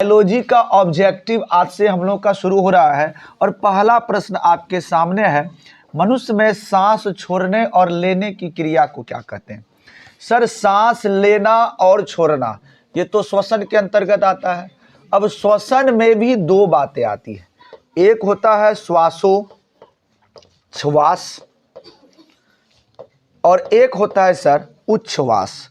Biology का objective आज से हम लोग का शुरू हो रहा है और पहला प्रश्न आपके सामने है, मनुष्य में सांस छोड़ने और लेने की क्रिया को क्या कहते हैं? सर, सांस लेना और छोड़ना ये तो श्वसन के अंतर्गत आता है। अब श्वसन में भी दो बातें आती है, एक होता है श्वासोच्छ्वास और एक होता है सर उच्छ्वास।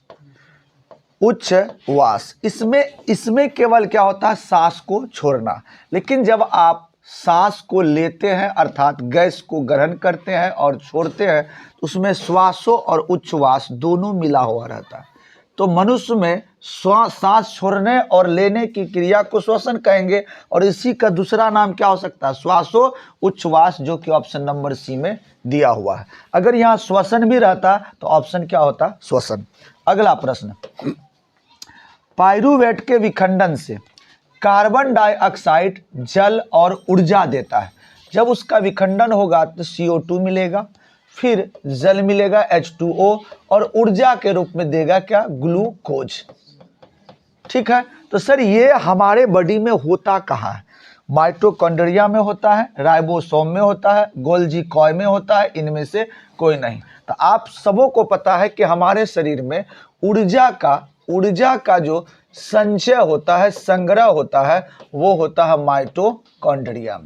उच्छ्वास इसमें केवल क्या होता है, सांस को छोड़ना। लेकिन जब आप सांस को लेते हैं अर्थात गैस को ग्रहण करते हैं और छोड़ते हैं तो उसमें श्वासों और उच्छ्वास दोनों मिला हुआ रहता है। तो मनुष्य में सांस छोड़ने और लेने की क्रिया को श्वसन कहेंगे और इसी का दूसरा नाम क्या हो सकता है, श्वासों उच्छ्वास, जो कि ऑप्शन नंबर सी में दिया हुआ है। अगर यहाँ श्वसन भी रहता तो ऑप्शन क्या होता, श्वसन। अगला प्रश्न, पाइरूवेट के विखंडन से कार्बन डाइऑक्साइड जल और ऊर्जा देता है। जब उसका विखंडन होगा तो CO2 मिलेगा, फिर जल मिलेगा H2O और ऊर्जा के रूप में देगा क्या, ग्लूकोज। ठीक है, तो सर ये हमारे बॉडी में होता कहाँ है? माइटोकॉन्ड्रिया में होता है, राइबोसोम में होता है, गोल्जी कॉय में होता है, इनमें से कोई नहीं। तो आप सबों को पता है कि हमारे शरीर में ऊर्जा का जो संचय होता है, संग्रह होता है, वो होता है माइटोकॉन्ड्रिया।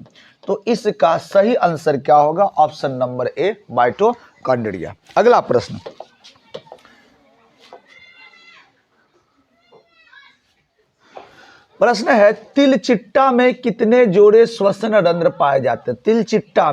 तो इसका सही आंसर क्या होगा, ऑप्शन नंबर ए, माइटोकॉन्ड्रिया। अगला प्रश्न, है तिलचिट्टा में कितने जोड़े श्वसन रंध्र पाए जाते हैं? तिलचिट्टा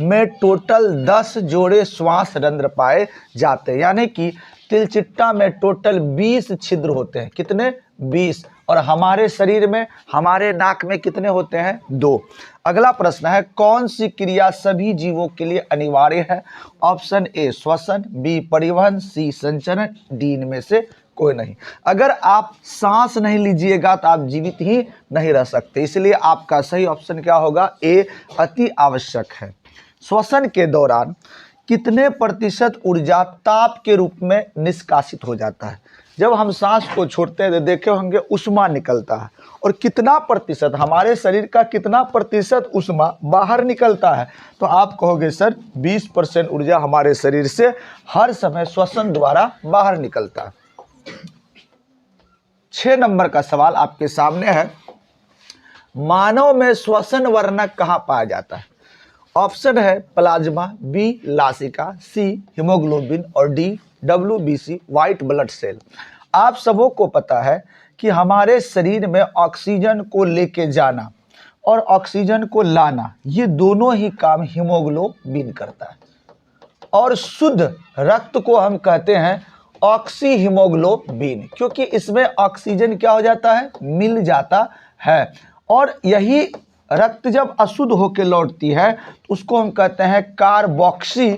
में टोटल 10 जोड़े श्वास रंध्र पाए जाते हैं, यानी कि तिलचिट्टा में टोटल 20 छिद्र होते हैं। कितने? 20। और हमारे शरीर में, हमारे नाक में कितने होते हैं? 2। अगला प्रश्न है, कौन सी क्रिया सभी जीवों के लिए अनिवार्य है? ऑप्शन ए श्वसन, बी परिवहन, सी संचरण, डी इनमें से कोई नहीं। अगर आप सांस नहीं लीजिएगा तो आप जीवित ही नहीं रह सकते, इसलिए आपका सही ऑप्शन क्या होगा, ए अति आवश्यक है। श्वसन के दौरान कितने प्रतिशत ऊर्जा ताप के रूप में निष्कासित हो जाता है? जब हम सांस को छोड़ते हैं तो देखे होंगे उष्मा निकलता है, और कितना प्रतिशत, हमारे शरीर का कितना प्रतिशत उष्मा बाहर निकलता है? तो आप कहोगे सर 20% ऊर्जा हमारे शरीर से हर समय श्वसन द्वारा बाहर निकलता है। 6 नंबर का सवाल आपके सामने है, मानव में श्वसन वर्णक कहाँ पाया जाता है? ऑप्शन है प्लाज्मा, बी लासिका, सी हीमोग्लोबिन और D WBC white blood cell. आप सबों को पता है कि हमारे शरीर में ऑक्सीजन को लेके जाना और ऑक्सीजन को लाना, ये दोनों ही काम हीमोग्लोबिन करता है। और शुद्ध रक्त को हम कहते हैं ऑक्सी हीमोग्लोबिन, क्योंकि इसमें ऑक्सीजन क्या हो जाता है, मिल जाता है। और यही रक्त जब अशुद्ध होकर लौटती है तो उसको हम कहते हैं कार्बोक्सी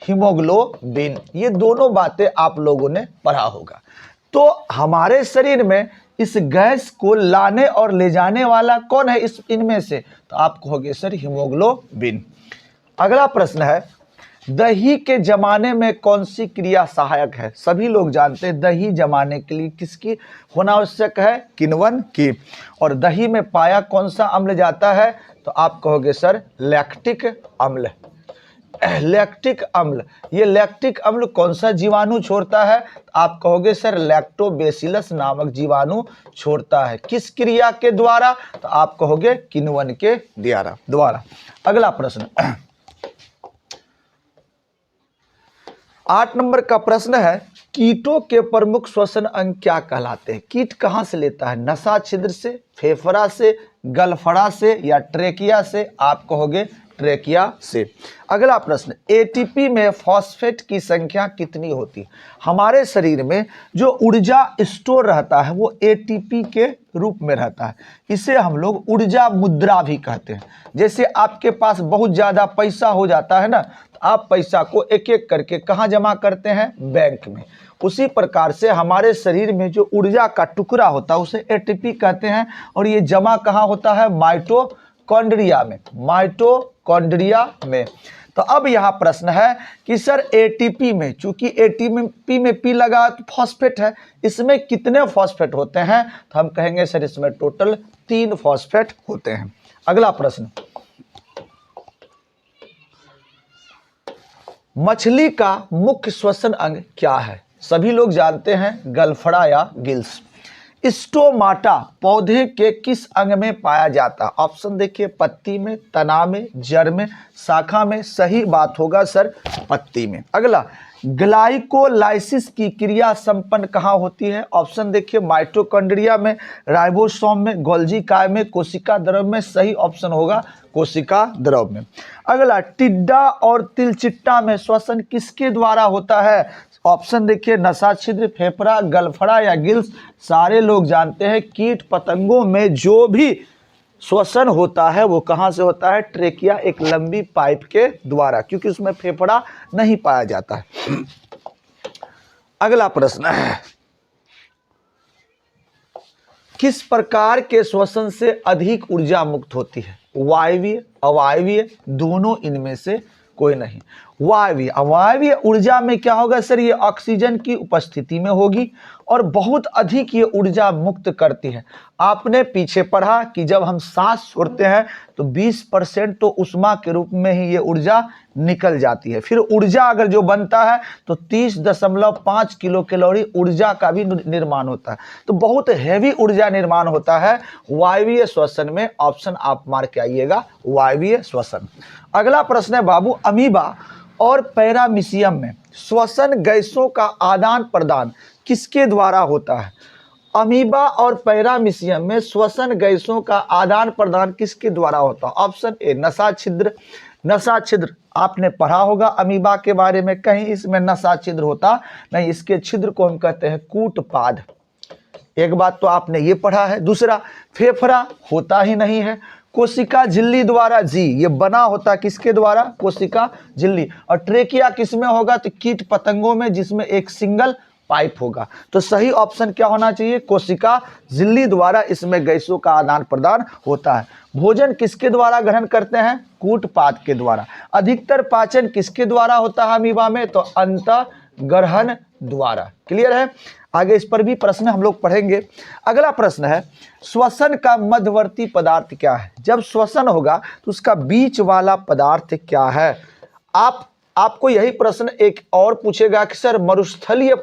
हीमोग्लोबिन। ये दोनों बातें आप लोगों ने पढ़ा होगा। तो हमारे शरीर में इस गैस को लाने और ले जाने वाला कौन है इनमें से? तो आप कहोगे सर हीमोग्लोबिन। अगला प्रश्न है, दही के जमाने में कौन सी क्रिया सहायक है? सभी लोग जानते हैं दही जमाने के लिए किसकी होना आवश्यक है? किण्वन की। और दही में पाया कौन सा अम्ल जाता है? तो आप कहोगे सर लैक्टिक अम्ल। लैक्टिक अम्ल, ये लैक्टिक अम्ल कौन सा जीवाणु छोड़ता है? आप कहोगे सर लैक्टोबैसिलस नामक जीवाणु छोड़ता है। किस क्रिया के द्वारा? तो आप कहोगे किण्वन के द्वारा। अगला प्रश्न 8 नंबर का प्रश्न है, कीटों के प्रमुख श्वसन अंग क्या कहलाते हैं? कीट कहाँ से लेता है? नसा छिद्र से, फेफड़ा से, गलफड़ा से या ट्रेकिया से? आप कहोगे ट्रेकिया से। अगला प्रश्न, एटीपी में फॉस्फेट की संख्या कितनी होती है? हमारे शरीर में जो ऊर्जा स्टोर रहता है वो एटीपी के रूप में रहता है, इसे हम लोग ऊर्जा मुद्रा भी कहते हैं। जैसे आपके पास बहुत ज़्यादा पैसा हो जाता है ना, तो आप पैसा को एक एक करके कहाँ जमा करते हैं? बैंक में। उसी प्रकार से हमारे शरीर में जो ऊर्जा का टुकड़ा होता है उसे एटीपी कहते हैं, और ये जमा कहाँ होता है? माइटोकॉन्ड्रिया में। तो अब यहां प्रश्न है कि सर एटीपी में, चूंकि एटीपी में पी लगा तो फॉस्फेट है, इसमें कितने फॉस्फेट होते हैं? तो हम कहेंगे सर इसमें टोटल 3 फॉस्फेट होते हैं। अगला प्रश्न, मछली का मुख्य श्वसन अंग क्या है? सभी लोग जानते हैं गलफड़ा या गिल्स। स्टोमाटा पौधे के किस अंग में पाया जाता है? ऑप्शन देखिए, पत्ती में, तना में, जड़ में, शाखा में। सही बात होगा सर पत्ती में। अगला, ग्लाइकोलाइसिस की क्रिया संपन्न कहाँ होती है? ऑप्शन देखिए, माइटोकॉन्ड्रिया में, राइबोसोम में, गोल्जी काय में, कोशिका द्रव में। सही ऑप्शन होगा कोशिका द्रव में। अगला, टिड्डा और तिलचिट्टा में श्वसन किसके द्वारा होता है? ऑप्शन देखिए, नसा छिद्र, फेफड़ा, गलफड़ा या गिल्स। सारे लोग जानते हैं कीट पतंगों में जो भी श्वसन होता है वो कहां से होता है? ट्रेकिया, एक लंबी पाइप के द्वारा, क्योंकि उसमें फेफड़ा नहीं पाया जाता है। अगला प्रश्न है, किस प्रकार के श्वसन से अधिक ऊर्जा मुक्त होती है? वायवीय, अवायवीय, दोनों, इनमें से कोई नहीं। वायवीय, अवायवीय ऊर्जा में क्या होगा सर? ये ऑक्सीजन की उपस्थिति में होगी और बहुत अधिक ये ऊर्जा मुक्त करती है। आपने पीछे पढ़ा कि जब हम सांस छोड़ते हैं तो 20% तो उष्मा के रूप में ही ये ऊर्जा निकल जाती है। फिर ऊर्जा अगर जो बनता है तो 30.5 किलो कैलोरी ऊर्जा का भी निर्माण होता है। तो बहुत हैवी ऊर्जा निर्माण होता है वायवीय श्वसन में। ऑप्शन आप मार के आइएगा, वायवीय श्वसन। अगला प्रश्न है बाबू, अमीबा और पैरामीशियम में श्वसन गैसों का आदान प्रदान किसके द्वारा होता है? अमीबा और पैरामीशियम में श्वसन गैसों का आदान प्रदान किसके द्वारा होता है? ऑप्शन ए, नसा छिद्र। नसा छिद्र आपने पढ़ा होगा अमीबा के बारे में, कहीं इसमें नसा छिद्र होता नहीं, इसके छिद्र को हम कहते हैं कूटपाद। एक बात तो आपने ये पढ़ा है। दूसरा, फेफड़ा होता ही नहीं है। कोशिका झिल्ली द्वारा, जी, ये बना होता किसके द्वारा? कोशिका झिल्ली। और ट्रेकिया किसमें होगा? तो कीट पतंगों में, जिसमें एक सिंगल पाइप होगा। तो सही ऑप्शन क्या होना चाहिए? कोशिका झिल्ली द्वारा इसमें गैसों का आदान प्रदान होता है। भोजन किसके द्वारा ग्रहण करते हैं? कूटपाद के द्वारा। अधिकतर पाचन किसके द्वारा होता है अमीबा में? तो अंतःग्रहण द्वारा। क्लियर है? आगे इस पर भी प्रश्न हम लोग पढ़ेंगे। अगला प्रश्न है, श्वसन का मध्यवर्ती पदार्थ क्या है? जब श्वसन होगा तो उसका बीच वाला पदार्थ क्या है? आपको यही प्रश्न एक और पूछेगा कि सर मरुस्थलीय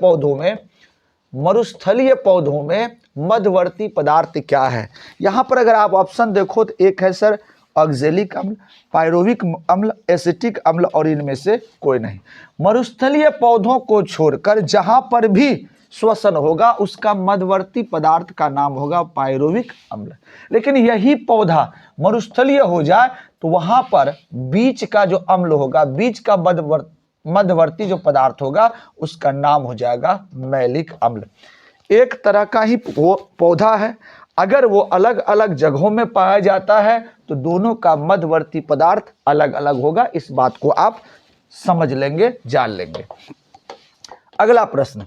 पौधों में मध्यवर्ती पदार्थ क्या है? यहां पर अगर आप ऑप्शन देखो तो एक है सर ऑक्जेलिक अम्ल, पायरोविक अम्ल, एसिटिक अम्ल, और इनमें से कोई नहीं। मरुस्थलीय पौधों को छोड़कर जहां पर भी श्वसन होगा उसका मध्यवर्ती पदार्थ का नाम होगा पायरोविक अम्ल। लेकिन यही पौधा मरुस्थलीय हो जाए तो वहां पर बीच का जो अम्ल होगा, बीच का मध्यवर्ती जो पदार्थ होगा उसका नाम हो जाएगा मैलिक अम्ल। एक तरह का ही पौधा है, अगर वो अलग अलग जगहों में पाया जाता है तो दोनों का मध्यवर्ती पदार्थ अलग अलग होगा। इस बात को आप समझ लेंगे, जान लेंगे। अगला प्रश्न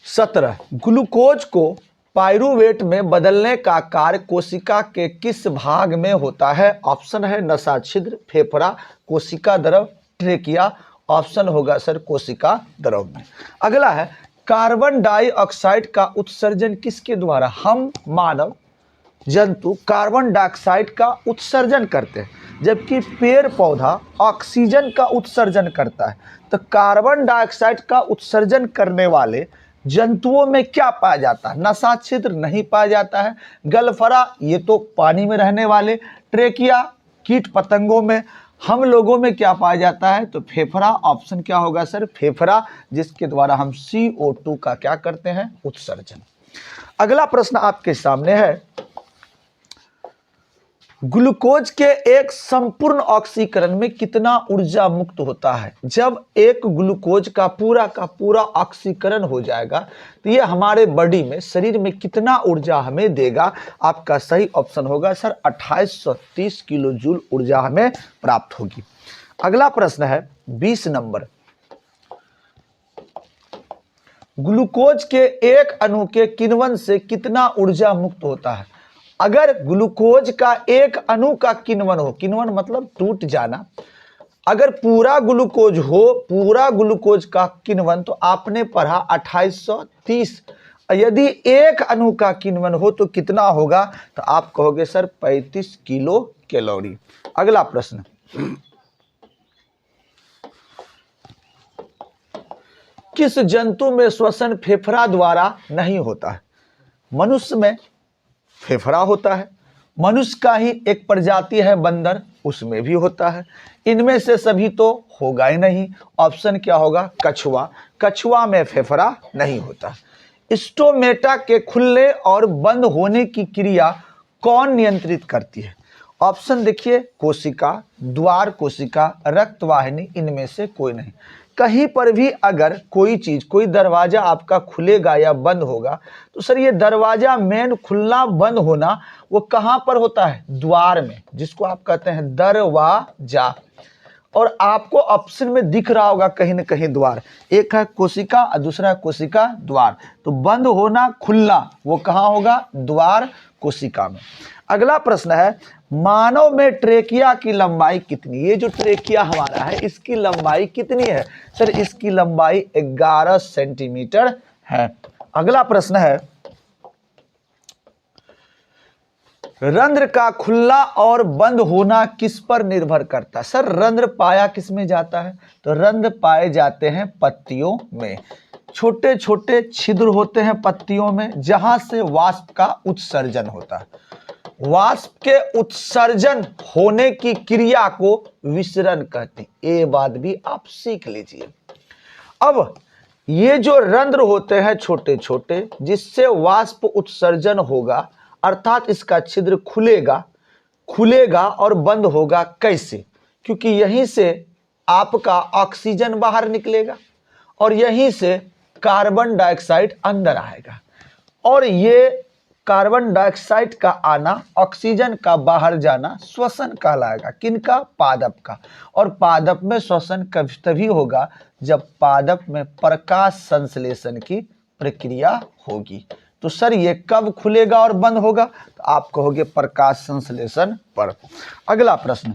17, ग्लूकोज को पाइरूवेट में बदलने का कार्य कोशिका के किस भाग में होता है? ऑप्शन है नसा छिद्र, फेफड़ा, कोशिका द्रव, ट्रेकिया। ऑप्शन होगा सर कोशिका द्रव में। अगला है, कार्बन डाइऑक्साइड का उत्सर्जन किसके द्वारा? हम मानव जंतु कार्बन डाइऑक्साइड का उत्सर्जन करते हैं, जबकि पेड़ पौधा ऑक्सीजन का उत्सर्जन करता है। तो कार्बन डाइऑक्साइड का उत्सर्जन करने वाले जंतुओं में क्या पाया जाता है? नसा छिद्र नहीं पाया जाता है। गलफड़ा ये तो पानी में रहने वाले। ट्रेकिया कीट पतंगों में। हम लोगों में क्या पाया जाता है? तो फेफड़ा। ऑप्शन क्या होगा सर? फेफड़ा, जिसके द्वारा हम CO2 का क्या करते हैं? उत्सर्जन। अगला प्रश्न आपके सामने है, ग्लूकोज के एक संपूर्ण ऑक्सीकरण में कितना ऊर्जा मुक्त होता है? जब एक ग्लूकोज का पूरा ऑक्सीकरण हो जाएगा तो ये हमारे बॉडी में, शरीर में कितना ऊर्जा हमें देगा? आपका सही ऑप्शन होगा सर 2830 किलो जूल ऊर्जा हमें प्राप्त होगी। अगला प्रश्न है 20 नंबर, ग्लूकोज के एक अणु के किण्वन से कितना ऊर्जा मुक्त होता है? अगर ग्लूकोज का एक अणु का किण्वन हो, किण्वन मतलब टूट जाना, अगर पूरा ग्लूकोज का किण्वन, तो आपने पढ़ा 2830, यदि एक अणु का किण्वन हो तो कितना होगा, तो आप कहोगे सर 35 किलो कैलोरी। अगला प्रश्न, किस जंतु में श्वसन फेफड़ा द्वारा नहीं होता है? मनुष्य में फेफड़ा होता है, मनुष्य का ही एक प्रजाति है बंदर, उसमें भी होता है। इनमें से सभी तो होगा ही नहीं। ऑप्शन क्या होगा? कछुआ। कछुआ में फेफड़ा नहीं होता। स्टोमेटा के खुलने और बंद होने की क्रिया कौन नियंत्रित करती है? ऑप्शन देखिए, कोशिका, द्वार कोशिका, रक्तवाहिनी, इनमें से कोई नहीं। कहीं पर भी अगर कोई चीज, कोई दरवाजा आपका खुलेगा या बंद होगा, तो सर ये दरवाजा मेन खुलना बंद होना वो कहां पर होता है? द्वार में, जिसको आप कहते हैं दरवाजा। और आपको ऑप्शन में दिख रहा होगा कहीं ना कहीं द्वार, एक है कोशिका और दूसरा है कोशिका द्वार। तो बंद होना खुलना वो कहां होगा? द्वार कोशिका में। अगला प्रश्न है, मानव में ट्रेकिया की लंबाई कितनी? ये जो ट्रेकिया हमारा है इसकी लंबाई कितनी है? सर इसकी लंबाई 11 सेंटीमीटर है। अगला प्रश्न है, रंध्र का खुलना और बंद होना किस पर निर्भर करता है? सर रंध्र पाया किस में जाता है? तो रंध्र पाए जाते हैं पत्तियों में। छोटे छोटे छिद्र होते हैं पत्तियों में, जहां से वाष्प का उत्सर्जन होता है। वाष्प के उत्सर्जन होने की क्रिया को विसरण कहते हैं। ये बात भी आप सीख लीजिए। अब ये जो रंध्र होते हैं छोटे छोटे, जिससे वाष्प उत्सर्जन होगा, अर्थात इसका छिद्र खुलेगा और बंद होगा कैसे? क्योंकि यहीं से आपका ऑक्सीजन बाहर निकलेगा और यहीं से कार्बन डाइऑक्साइड अंदर आएगा, और ये कार्बन डाइऑक्साइड का आना, ऑक्सीजन का बाहर जाना श्वसन कहलाएगा। किनका? पादप का। और पादप में श्वसन तभी होगा जब पादप में प्रकाश संश्लेषण की प्रक्रिया होगी। तो सर ये कब खुलेगा और बंद होगा? तो आप कहोगे प्रकाश संश्लेषण पर। अगला प्रश्न,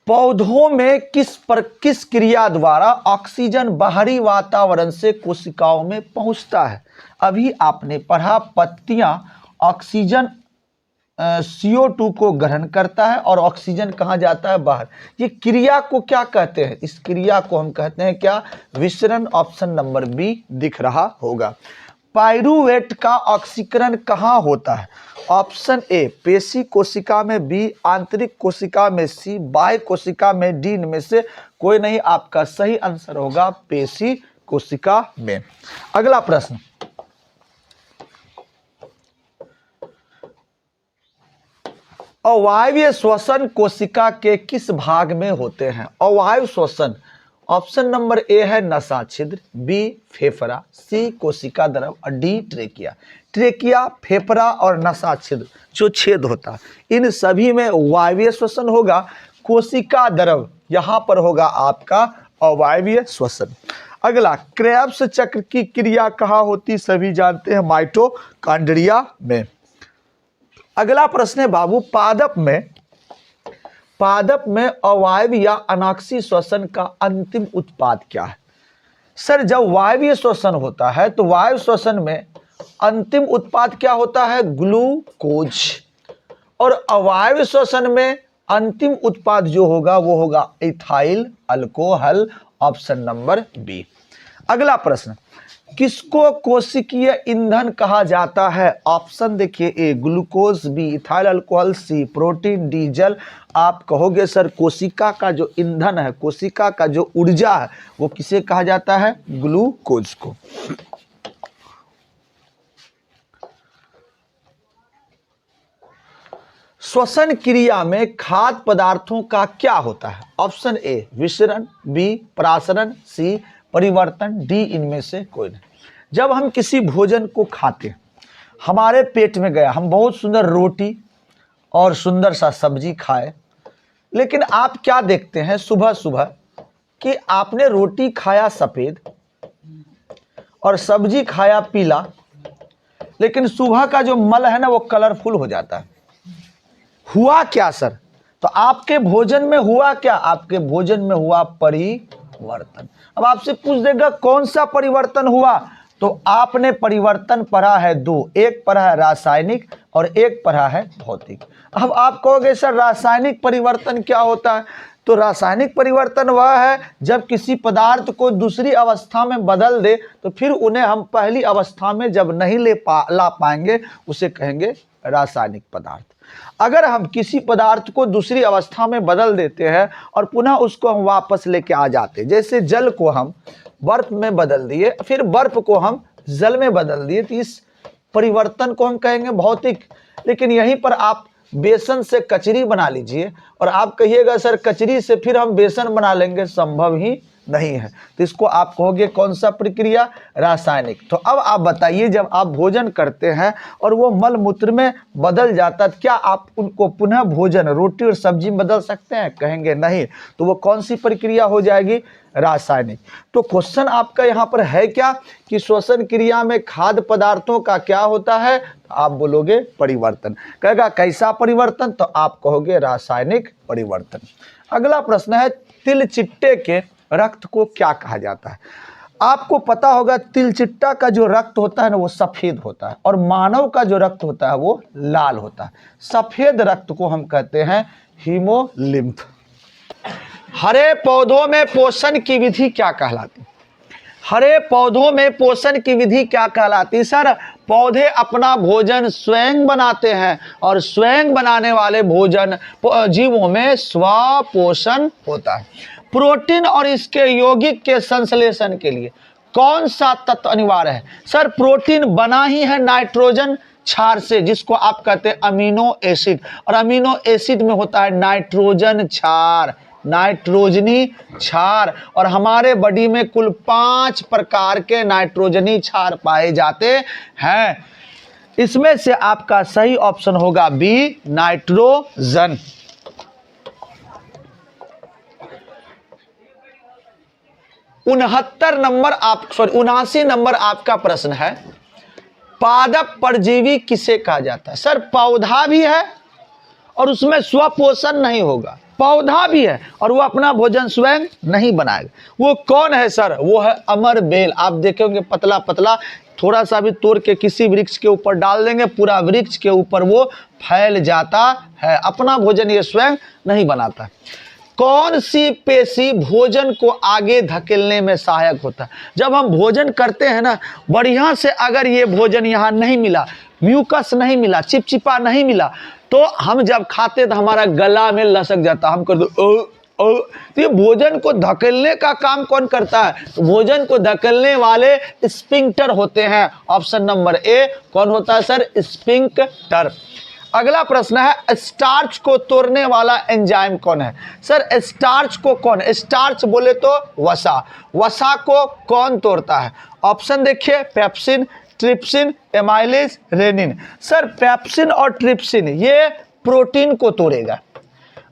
पौधों में किस क्रिया द्वारा ऑक्सीजन बाहरी वातावरण से कोशिकाओं में पहुंचता है? अभी आपने पढ़ा पत्तियां ऑक्सीजन CO2 को ग्रहण करता है और ऑक्सीजन कहां जाता है? बाहर। ये क्रिया को क्या कहते हैं? इस क्रिया को हम कहते हैं क्या? विसरण। ऑप्शन नंबर बी दिख रहा होगा। पाइरूवेट का ऑक्सीकरण कहां होता है? ऑप्शन ए पेशी कोशिका में, बी आंतरिक कोशिका में, सी बाह्य कोशिका में, डी इनमें से कोई नहीं। आपका सही आंसर होगा पेशी कोशिका में। अगला प्रश्न, अवायवीय श्वसन कोशिका के किस भाग में होते हैं? अवायव श्वसन, ऑप्शन नंबर ए है नसा छिद्र, बी फेफड़ा, सी कोशिका द्रव और डी ट्रेकिया। ट्रेकिया, फेफड़ा और नसा छिद्र जो छेद होता है, इन सभी में वायवीय श्वसन होगा। कोशिका द्रव यहां पर होगा आपका अवायवीय श्वसन। अगला, क्रेब्स चक्र की क्रिया कहां होती? सभी जानते हैं माइटोकॉन्ड्रिया में। अगला प्रश्न है बाबू, पादप में अवायवीय या अनाक्षी श्वसन का अंतिम उत्पाद क्या है? सर जब वायवीय श्वसन होता है तो वायु श्वसन में अंतिम उत्पाद क्या होता है? ग्लूकोज। और अवायवीय श्वसन में अंतिम उत्पाद जो होगा वो होगा ethyl alcohol. Option number B. अगला प्रश्न, किसको कोशिकीय ईंधन कहा जाता है? ऑप्शन देखिए, ए ग्लूकोज, बी इथाइल अल्कोहल, सी प्रोटीन, डी जल। आप कहोगे सर कोशिका का जो ईंधन है, कोशिका का जो ऊर्जा है, वो किसे कहा जाता है? ग्लूकोज को। श्वसन क्रिया में खाद्य पदार्थों का क्या होता है? ऑप्शन ए विसरण, बी प्रासरण, सी परिवर्तन, डी इनमें से कोई नहीं। जब हम किसी भोजन को खाते, हमारे पेट में गया, हम बहुत सुंदर रोटी और सुंदर सा सब्जी खाए, लेकिन आप क्या देखते हैं सुबह सुबह कि आपने रोटी खाया सफेद और सब्जी खाया पीला, लेकिन सुबह का जो मल है ना वो कलरफुल हो जाता है। हुआ क्या सर? तो आपके भोजन में हुआ क्या? आपके भोजन में हुआ परिवर्तन। अब आपसे पूछ देगा कौन सा परिवर्तन हुआ, तो आपने परिवर्तन पढ़ा है दो, एक पढ़ा है रासायनिक और एक पढ़ा है भौतिक। अब आप कहोगे सर रासायनिक परिवर्तन क्या होता है? तो रासायनिक परिवर्तन वह है जब किसी पदार्थ को दूसरी अवस्था में बदल दे, तो फिर उन्हें हम पहली अवस्था में जब नहीं ला पाएंगे उसे कहेंगे रासायनिक पदार्थ। अगर हम किसी पदार्थ को दूसरी अवस्था में बदल देते हैं और पुनः उसको हम वापस लेके आ जाते हैं, जैसे जल को हम बर्फ में बदल दिए, फिर बर्फ को हम जल में बदल दिए, तो इस परिवर्तन को हम कहेंगे भौतिक। लेकिन यहीं पर आप बेसन से कचरी बना लीजिए और आप कहिएगा सर कचरी से फिर हम बेसन बना लेंगे, संभव ही नहीं है। तो इसको आप कहोगे कौन सा प्रक्रिया? रासायनिक। तो अब आप बताइए, जब आप भोजन करते हैं और वो मल मूत्र में बदल जाता है, क्या आप उनको पुनः भोजन रोटी और सब्जी में बदल सकते हैं? कहेंगे नहीं। तो वो कौन सी प्रक्रिया हो जाएगी? रासायनिक। तो क्वेश्चन आपका यहाँ पर है क्या कि श्वसन क्रिया में खाद्य पदार्थों का क्या होता है? आप बोलोगे परिवर्तन। कहेगा कैसा परिवर्तन? तो आप कहोगे रासायनिक परिवर्तन। अगला प्रश्न है तिलचिट्टे के रक्त को क्या कहा जाता है? आपको पता होगा तिलचिट्टा का जो रक्त होता है ना वो सफेद होता है और मानव का जो रक्त होता है वो लाल होता है। सफेद रक्त को हम कहते हैं हीमोलिम्फ। हरे पौधों में पोषण की विधि क्या कहलाती? हरे पौधों में पोषण की विधि क्या कहलाती? सर पौधे अपना भोजन स्वयं बनाते हैं और स्वयं बनाने वाले भोजन जीवों में स्वपोषण होता है। प्रोटीन और इसके यौगिक के संश्लेषण के लिए कौन सा तत्व अनिवार्य है? सर प्रोटीन बना ही है नाइट्रोजन क्षार से, जिसको आप कहते हैं अमीनो एसिड, और अमीनो एसिड में होता है नाइट्रोजन क्षार, नाइट्रोजनी क्षार। और हमारे बॉडी में कुल 5 प्रकार के नाइट्रोजनी क्षार पाए जाते हैं। इसमें से आपका सही ऑप्शन होगा बी, नाइट्रोजन। 79 नंबर आपका प्रश्न है, पादप परजीवी किसे कहा जाता है? सर पौधा भी है और उसमें स्वपोषण नहीं होगा, पौधा भी है और वो अपना भोजन स्वयं नहीं बनाएगा। वो कौन है सर? वो है अमर बेल। आप देखेंगे पतला पतला, थोड़ा सा भी तोड़ के किसी वृक्ष के ऊपर डाल देंगे, पूरा वृक्ष के ऊपर वो फैल जाता है, अपना भोजन ये स्वयं नहीं बनाता। कौन सी पेशी भोजन को आगे धकेलने में सहायक होता है? जब हम भोजन करते हैं ना, बढ़िया से अगर ये भोजन यहाँ नहीं मिला, म्यूकस नहीं मिला, चिपचिपा नहीं मिला, तो हम जब खाते तो हमारा गला में लसक जाता, हम कर दो तो ये भोजन को धकेलने का काम कौन करता है? तो भोजन को धकेलने वाले स्फिंक्टर होते हैं। ऑप्शन नंबर ए कौन होता है सर? स्फिंक्टर। अगला प्रश्न है स्टार्च को तोड़ने वाला एंजाइम कौन है? सर स्टार्च को कौन? स्टार्च बोले तो वसा, वसा को कौन तोड़ता है? ऑप्शन देखिए, pepsin, trypsin, amylase, rennin. Sir pepsin और ट्रिप्सिन ये प्रोटीन को तोड़ेगा,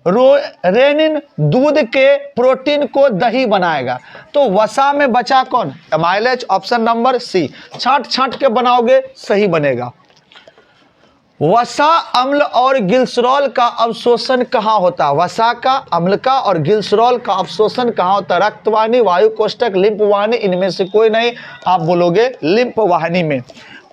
रेनिन दूध के प्रोटीन को दही बनाएगा। तो वसा में बचा कौन? एमाइलेज। ऑप्शन नंबर सी, छांट छांट के बनाओगे सही बनेगा। वसा, अम्ल और ग्लिसरॉल का अवशोषण कहाँ होता है? वसा का, अम्ल का और ग्लिसरॉल का अवशोषण कहाँ होता है? रक्तवाहिनी, वायु कोष्ठक, लिम्फ वाहिनी, इनमें से कोई नहीं, आप बोलोगे लिम्फ वाहिनी में।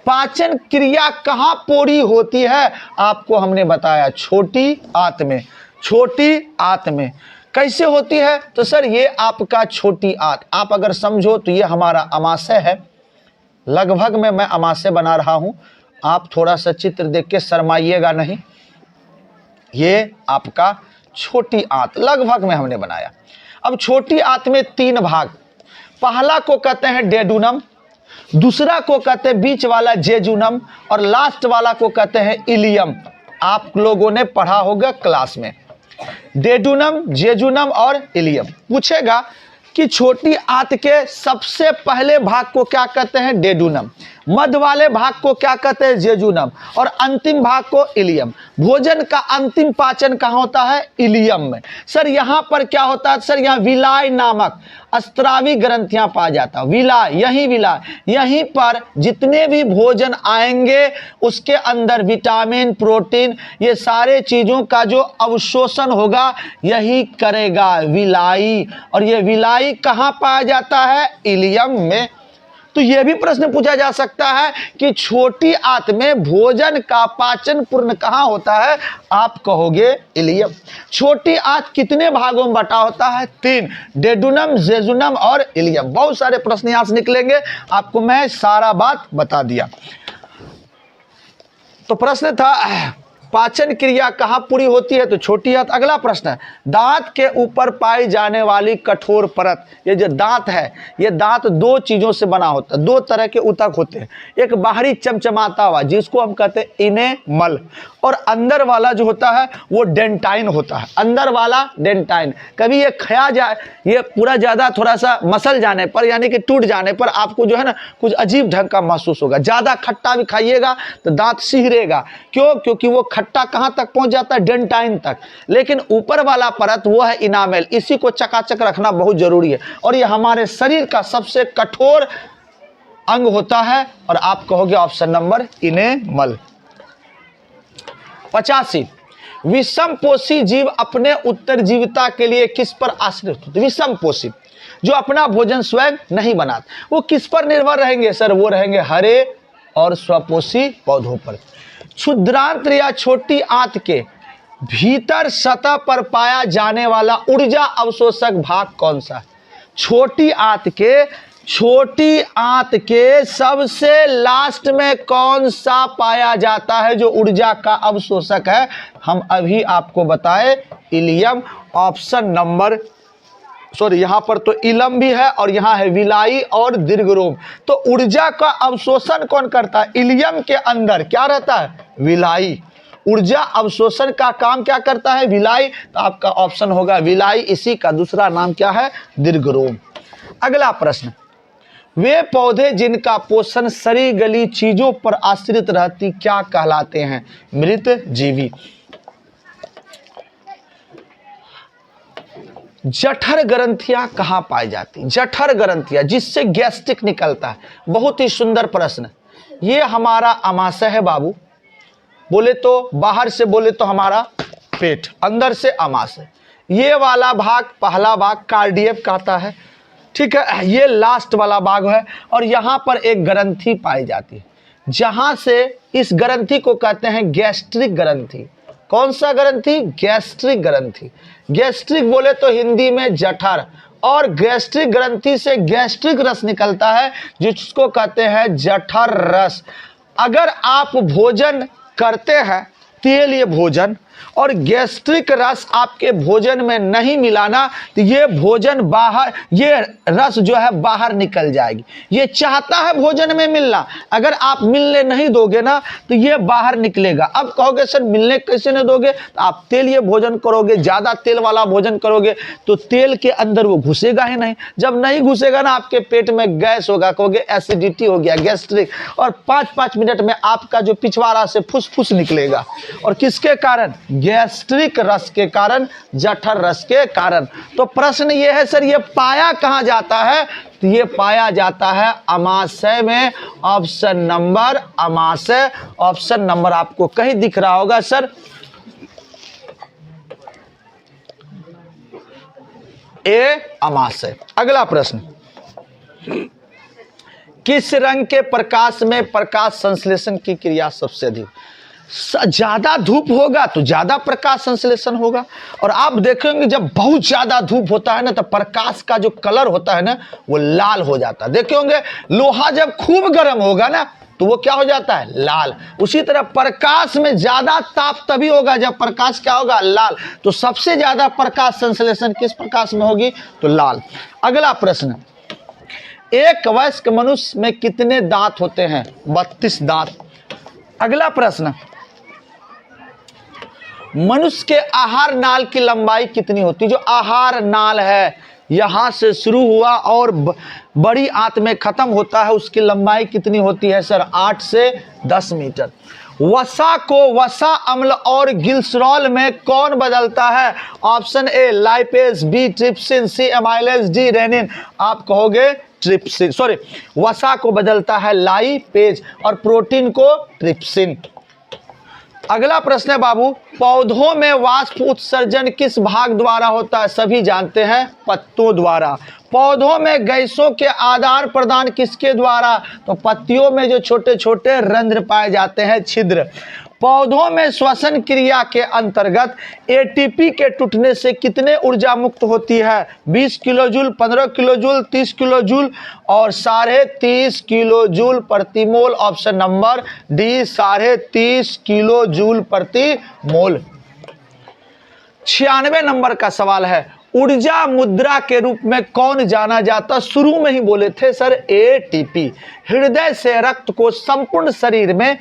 पाचन क्रिया कहाँ पूरी होती है? आपको हमने बताया छोटी आंत में। छोटी आंत में कैसे होती है? तो सर ये आपका छोटी आंत, आप अगर समझो तो ये हमारा अमाशय है, लगभग में मैं अमाशय बना रहा हूं, आप थोड़ा सा चित्र देख के शर्माइएगा नहीं। ये आपका छोटी आंत लगभग में हमने बनाया। अब छोटी आंत में 3 भाग, पहला को कहते हैं डेडुनम, दूसरा को कहते हैं बीच वाला जेजुनम और लास्ट वाला को कहते हैं इलियम। आप लोगों ने पढ़ा होगा क्लास में, डेडुनम, जेजुनम और इलियम। पूछेगा कि छोटी आंत के सबसे पहले भाग को क्या कहते हैं? डेडुनम। मध्य वाले भाग को क्या कहते हैं, जेजुनम, और अंतिम भाग को इलियम। भोजन का अंतिम पाचन कहाँ होता है, इलियम में। सर यहाँ पर क्या होता है, सर यहाँ विलाय नामक स्त्रावी ग्रंथियां पाया जाता है। विलाय, यहीं पर जितने भी भोजन आएंगे उसके अंदर विटामिन, प्रोटीन, ये सारे चीजों का जो अवशोषण होगा यही करेगा विलाई। और ये विलाई कहाँ पाया जाता है, इलियम में। तो यह भी प्रश्न पूछा जा सकता है कि छोटी आंत में भोजन का पाचन पूर्ण कहां होता है, आप कहोगे इलियम। छोटी आंत कितने भागों में बटा होता है, 3, डेडुनम, जेजुनम और इलियम। बहुत सारे प्रश्न यहां से निकलेंगे, आपको मैं सारा बात बता दिया। तो प्रश्न था पाचन क्रिया कहाँ पूरी होती है, तो छोटी आंत। अगला प्रश्न है, दांत के ऊपर पाई जाने वाली कठोर परत। ये जो दांत है, ये दांत 2 चीजों से बना होता है, 2 तरह के ऊतक होते हैं। एक बाहरी चमचमाता हुआ जिसको हम कहते हैं इनेमल, और अंदर वाला जो होता है वो डेंटाइन होता है। अंदर वाला डेंटाइन, कभी ये खया जाए, ये पूरा ज्यादा थोड़ा सा मसल जाने पर यानी कि टूट जाने पर आपको जो है ना कुछ अजीब ढंग का महसूस होगा। ज्यादा खट्टा भी खाइएगा तो दांत सिहरेगा। क्यों, क्योंकि वो खट्टा कहां तक पहुंच जाता है, डेंटाइन तक। लेकिन ऊपर वाला परत वो है इनामेल, इसी को चकाचक रखना बहुत जरूरी है। और ये हमारे शरीर का सबसे कठोर अंग होता है। और आप कहोगे ऑप्शन नंबर इनेमल। 85, विषमपोषी जीव अपने उत्तरजीविता के लिए किस पर आश्रित होते? विषमपोषी, जो अपना भोजन स्वयं नहीं बनाते, वो किस पर निर्भर रहेंगे? सर वो रहेंगे हरे और स्वपोषी पौधों पर। क्षुद्रांत्र या छोटी आंत के भीतर सतह पर पाया जाने वाला ऊर्जा अवशोषक भाग कौन सा है? छोटी आंत के सबसे लास्ट में कौन सा पाया जाता है जो ऊर्जा का अवशोषक है? हम अभी आपको बताए इलियम। ऑप्शन नंबर यहाँ पर तो इलम भी है और यहाँ है विलाई और दीर्घरोम। तो ऊर्जा का अवशोषण कौन करता है? इलियम के अंदर क्या रहता है? विलाई। ऊर्जा अवशोषण का काम क्या करता है? विलाई। तो आपका ऑप्शन होगा विलाई। इसी का दूसरा नाम क्या है? दीर्घरोम। अगला प्रश्न, वे पौधे जिनका पोषण सड़ी गली चीजों पर आश्रित रहती क्या कहलाते हैं? मृत जीवी। जठर ग्रंथियां कहां पाई जाती? जठर ग्रंथियां जिससे गैस्ट्रिक निकलता है। बहुत ही सुंदर प्रश्न। ये हमारा आमाशय है बाबू, बोले तो बाहर से बोले तो हमारा पेट, अंदर से आमाशय। ये वाला भाग पहला भाग कार्डियक कहता है, ठीक है। ये लास्ट वाला भाग है और यहां पर एक ग्रंथि पाई जाती है जहां से इस ग्रंथि को कहते हैं गैस्ट्रिक ग्रंथि। कौन सा ग्रंथि? गैस्ट्रिक ग्रंथि। गैस्ट्रिक बोले तो हिंदी में जठर, और गैस्ट्रिक ग्रंथि से गैस्ट्रिक रस निकलता है जिसको कहते हैं जठर रस। अगर आप भोजन करते हैं तेलीय भोजन और गैस्ट्रिक रस आपके भोजन में नहीं मिलाना तो ये भोजन बाहर, ये रस जो है बाहर निकल जाएगी। ये चाहता है भोजन में मिलना, अगर आप मिलने नहीं दोगे ना तो ये बाहर निकलेगा। अब कहोगे सर मिलने कैसे नहीं दोगे? तो आप तेलीय भोजन करोगे, ज़्यादा तेल वाला भोजन करोगे तो तेल के अंदर वो घुसेगा ही नहीं। जब नहीं घुसेगा ना आपके पेट में गैस होगा, कहोगे एसिडिटी हो गया, गैस्ट्रिक, और 5-5 मिनट में आपका जो पिछवाड़ा से फुसफुस निकलेगा। और किसके कारण? गैस्ट्रिक रस के कारण, जठर रस के कारण। तो प्रश्न ये है सर ये पाया कहां जाता है? तो ये पाया जाता है आमाशय में। ऑप्शन नंबर आमाशय। ऑप्शन नंबर आपको कहीं दिख रहा होगा सर ए, आमाशय। अगला प्रश्न, किस रंग के प्रकाश में प्रकाश संश्लेषण की क्रिया सबसे अधिक? ज्यादा धूप होगा तो ज्यादा प्रकाश संश्लेषण होगा। और आप देखेंगे जब बहुत ज्यादा धूप होता है ना तो प्रकाश का जो कलर होता है ना वो लाल हो जाता है। देखेंगे लोहा जब खूब गर्म होगा ना तो वो क्या हो जाता है? लाल। उसी तरह प्रकाश में ज्यादा ताप तभी होगा जब प्रकाश क्या होगा? लाल। तो सबसे ज्यादा प्रकाश संश्लेषण किस प्रकाश में होगी? तो लाल। अगला प्रश्न, एक वयस्क मनुष्य में कितने दांत होते हैं? 32 दांत। अगला प्रश्न, मनुष्य के आहार नाल की लंबाई कितनी होती है? जो आहार नाल है यहाँ से शुरू हुआ और बड़ी आंत में खत्म होता है, उसकी लंबाई कितनी होती है सर? 8 से 10 मीटर। वसा को वसा अम्ल और ग्लिसरॉल में कौन बदलता है? Option A lipase, B trypsin, C amylase, D rennin. आप कहोगे ट्रिप्सिन, सॉरी, वसा को बदलता है लाइपेज और प्रोटीन को ट्रिप्सिन। अगला प्रश्न है बाबू, पौधों में वाष्प उत्सर्जन किस भाग द्वारा होता है? सभी जानते हैं, पत्तों द्वारा। पौधों में गैसों के आदान प्रदान किसके द्वारा? तो पत्तियों में जो छोटे छोटे रंध्र पाए जाते हैं, छिद्र। पौधों में श्वसन क्रिया के अंतर्गत एटीपी के टूटने से कितने ऊर्जा मुक्त होती है? 20 kilojoule, 15 kilojoule, 30 kilojoule और 30.5 किलो जूल प्रति mole. Option number D 30.5 kilojoule प्रति मोल। 96 नंबर का सवाल है, ऊर्जा मुद्रा के रूप में कौन जाना जाता? शुरू में ही बोले थे सर, एटीपी। हृदय से रक्त को संपूर्ण शरीर में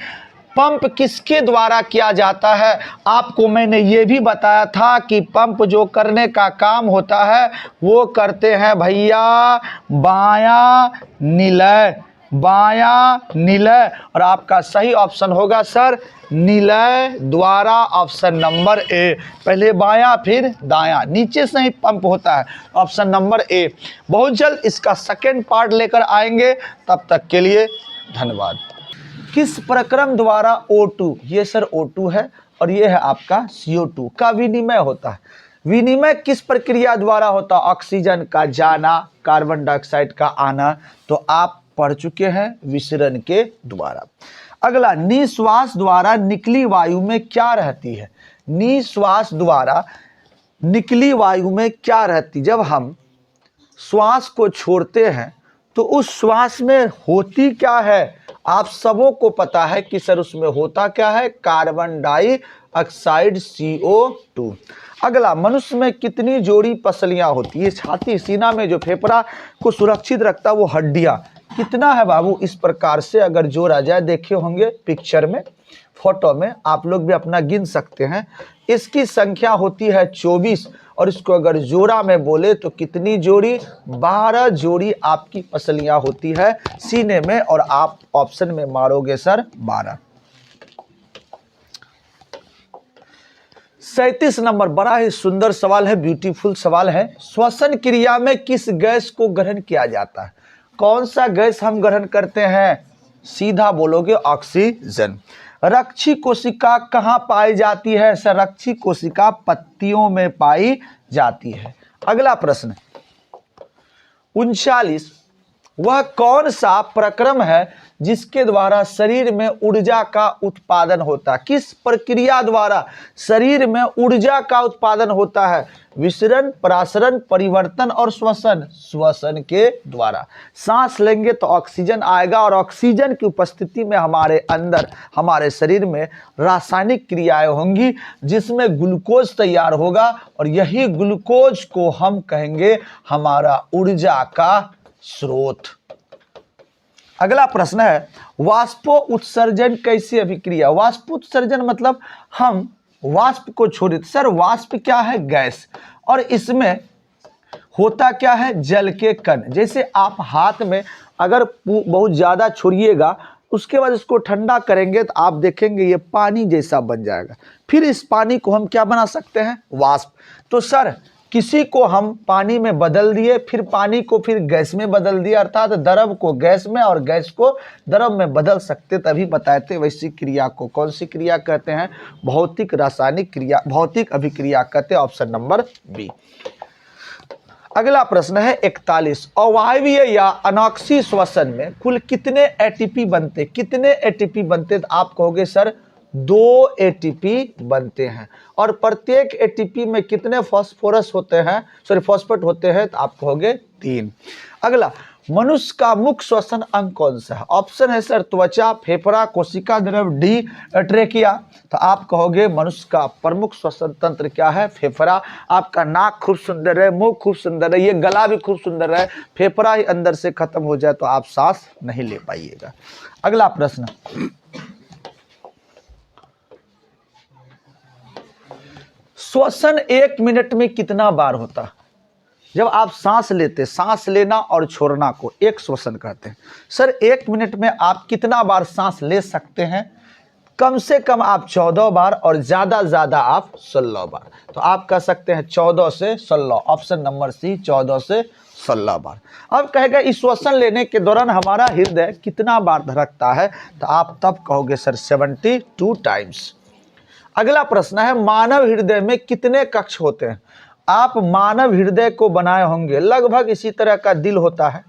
पंप किसके द्वारा किया जाता है? आपको मैंने ये भी बताया था कि पंप जो करने का काम होता है वो करते हैं भैया बायां निलय, बायां निलय। और आपका सही ऑप्शन होगा सर निलय द्वारा, ऑप्शन नंबर ए। पहले बायां फिर दायां, नीचे से ही पंप होता है, ऑप्शन नंबर ए। बहुत जल्द इसका सेकेंड पार्ट लेकर आएंगे, तब तक के लिए धन्यवाद। किस प्रक्रम द्वारा O2, ये सर O2 है और ये है आपका CO2 का विनिमय होता है? विनिमय किस प्रक्रिया द्वारा होता है? ऑक्सीजन का जाना, कार्बन डाइऑक्साइड का आना, तो आप पढ़ चुके हैं, विसरण के द्वारा। अगला, निश्वास द्वारा निकली वायु में क्या रहती है? निश्वास द्वारा निकली वायु में क्या रहती? जब हम श्वास को छोड़ते हैं तो उस श्वास में होती क्या है? आप सबों को पता है कि सर उसमें होता क्या है? Carbon dioxide, CO2। अगला, मनुष्य में कितनी जोड़ी पसलियां होती है? छाती, सीना में जो फेफड़ा को सुरक्षित रखता है वो हड्डियां, कितना है बाबू? इस प्रकार से अगर जोड़ा जाए, देखे होंगे पिक्चर में, फोटो में, आप लोग भी अपना गिन सकते हैं। इसकी संख्या होती है 24 और इसको अगर जोड़ा में बोले तो कितनी जोड़ी? 12 जोड़ी आपकी पसलियां होती है सीने में, और आप ऑप्शन में मारोगे सर 12। 37 नंबर, बड़ा ही सुंदर सवाल है, ब्यूटीफुल सवाल है। श्वसन क्रिया में किस गैस को ग्रहण किया जाता है? कौन सा गैस हम ग्रहण करते हैं? सीधा बोलोगे ऑक्सीजन। रक्षी कोशिका कहाँ पाई जाती है? सर रक्षी कोशिका पत्तियों में पाई जाती है। अगला प्रश्न 39, वह कौन सा प्रक्रम है जिसके द्वारा शरीर में ऊर्जा का उत्पादन होता है? किस प्रक्रिया द्वारा शरीर में ऊर्जा का उत्पादन होता है? विसरण, परासरण, परिवर्तन और श्वसन? श्वसन के द्वारा। सांस लेंगे तो ऑक्सीजन आएगा और ऑक्सीजन की उपस्थिति में हमारे अंदर, हमारे शरीर में रासायनिक क्रियाएं होंगी जिसमें ग्लूकोज तैयार होगा और यही ग्लूकोज को हम कहेंगे हमारा ऊर्जा का स्रोत। अगला प्रश्न है, वाष्पो उत्सर्जन कैसी अभिक्रिया? वाष्प उत्सर्जन मतलब हम वाष्प को छोड़े। सर वाष्प क्या है? गैस। और इसमें होता क्या है? जल के कण। जैसे आप हाथ में अगर बहुत ज़्यादा छोड़िएगा, उसके बाद इसको ठंडा करेंगे तो आप देखेंगे ये पानी जैसा बन जाएगा। फिर इस पानी को हम क्या बना सकते हैं? वाष्प। तो सर किसी को हम पानी में बदल दिए, फिर पानी को फिर गैस में बदल दिया, अर्थात द्रव को गैस में और गैस को द्रव में बदल सकते, तभी बताए थे। वैसी क्रिया को कौन सी क्रिया कहते हैं? भौतिक रासायनिक क्रिया, भौतिक अभिक्रिया कहते हैं, ऑप्शन नंबर बी। अगला प्रश्न है 41, अवायवीय या अनॉक्सी श्वसन में कुल कितने एटीपी बनते? कितने एटीपी बनते? तो आप कहोगे सर 2 एटीपी बनते हैं। और प्रत्येक एटीपी में कितने फॉस्फोरस होते हैं, सॉरी फॉस्फेट होते हैं? तो आप कहोगे 3। अगला, मनुष्य का मुख्य श्वसन अंग कौन सा है? ऑप्शन है सर त्वचा, फेफड़ा, कोशिका द्रव, डी ट्रेकिया। तो आप कहोगे मनुष्य का प्रमुख श्वसन तंत्र क्या है? फेफड़ा। आपका नाक खूब सुंदर है, मुंह खूब सुंदर है, ये गला भी खूब सुंदर है, फेफड़ा ही अंदर से खत्म हो जाए तो आप सांस नहीं ले पाइएगा। अगला प्रश्न, श्वसन 1 मिनट में कितना बार होता? जब आप सांस लेते, सांस लेना और छोड़ना को एक श्वसन कहते हैं। सर 1 मिनट में आप कितना बार सांस ले सकते हैं? कम से कम आप 14 बार और ज़्यादा आप 16 बार। तो आप कह सकते हैं 14 से 16, ऑप्शन नंबर सी 14 से 16 बार। अब कहेगा इस श्वसन लेने के दौरान हमारा हृदय कितना बार धड़कता है? तो आप तब कहोगे सर 72 टाइम्स। अगला प्रश्न है मानव हृदय में कितने कक्ष होते हैं? आप मानव हृदय को बनाए होंगे, लगभग इसी तरह का दिल होता है,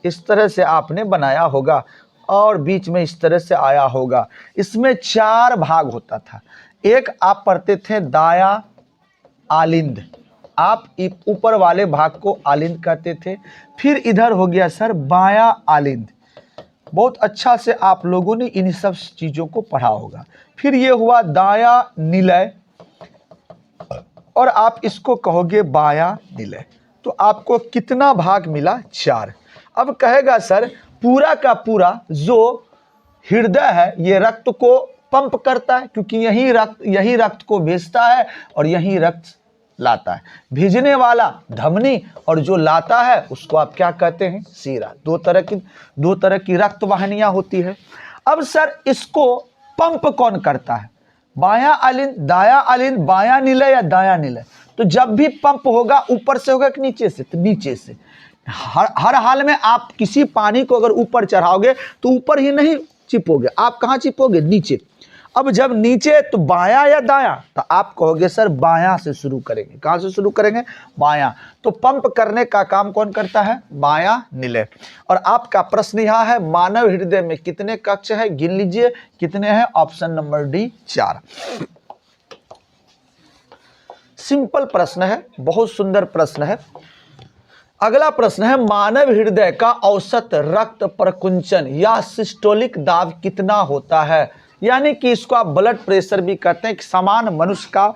इस तरह से आपने बनाया होगा और बीच में इस तरह से आया होगा। इसमें 4 भाग होता था। एक आप पढ़ते थे दाया आलिंद, आप ऊपर वाले भाग को आलिंद कहते थे। फिर इधर हो गया सर बाया आलिंद, बहुत अच्छा से आप लोगों ने इन सब चीज़ों को पढ़ा होगा। फिर ये हुआ दाया निलय और आप इसको कहोगे बाया निलय। तो आपको कितना भाग मिला? 4। अब कहेगा सर पूरा का पूरा जो हृदय है ये रक्त को पंप करता है, क्योंकि यही रक्त को भेजता है और यही रक्त लाता है। भेजने वाला धमनी और जो लाता है उसको आप क्या कहते हैं? सीरा। दो तरह की रक्त वाहिनियां होती है। अब सर इसको पंप कौन करता है? बाया आलिंद, दाया आलिंद, बाया निलय या दाया निलय? तो जब भी पंप होगा ऊपर से होगा कि नीचे से? तो नीचे से। हर हाल में आप किसी पानी को अगर ऊपर चढ़ाओगे तो ऊपर ही नहीं चिपोगे, आप कहाँ चिपोगे? नीचे। अब जब नीचे तो बाया या दाया? तो आप कहोगे सर बाया से शुरू करेंगे। कहाँ से शुरू करेंगे? बाया। तो पंप करने का काम कौन करता है? बाया निलय। और आपका प्रश्न यह है मानव हृदय में कितने कक्ष है? गिन लीजिए कितने हैं? Option number D 4। सिंपल प्रश्न है, बहुत सुंदर प्रश्न है। अगला प्रश्न है मानव हृदय का औसत रक्त प्रकुंचन या सिस्टोलिक दाब कितना होता है? यानी कि इसको आप ब्लड प्रेशर भी कहते हैं कि समान मनुष्य का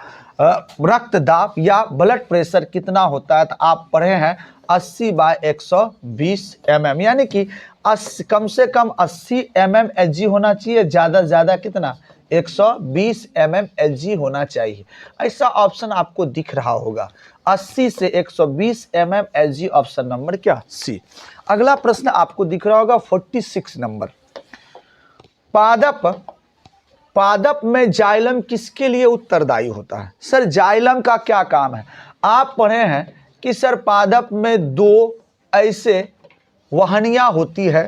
रक्त दाब या ब्लड प्रेशर कितना होता है? तो आप पढ़े हैं 80/120 mm, यानी कि कम से कम 80 mm Hg होना चाहिए, ज़्यादा से ज़्यादा कितना? 120 mm Hg होना चाहिए। ऐसा ऑप्शन आपको दिख रहा होगा 80 से 120 mm Hg, ऑप्शन नंबर क्या? सी। अगला प्रश्न आपको दिख रहा होगा 46 नंबर। पादप में जाइलम किसके लिए उत्तरदायी होता है? सर जाइलम का क्या काम है? आप पढ़े हैं कि सर पादप में 2 ऐसे वाहिनियां होती है,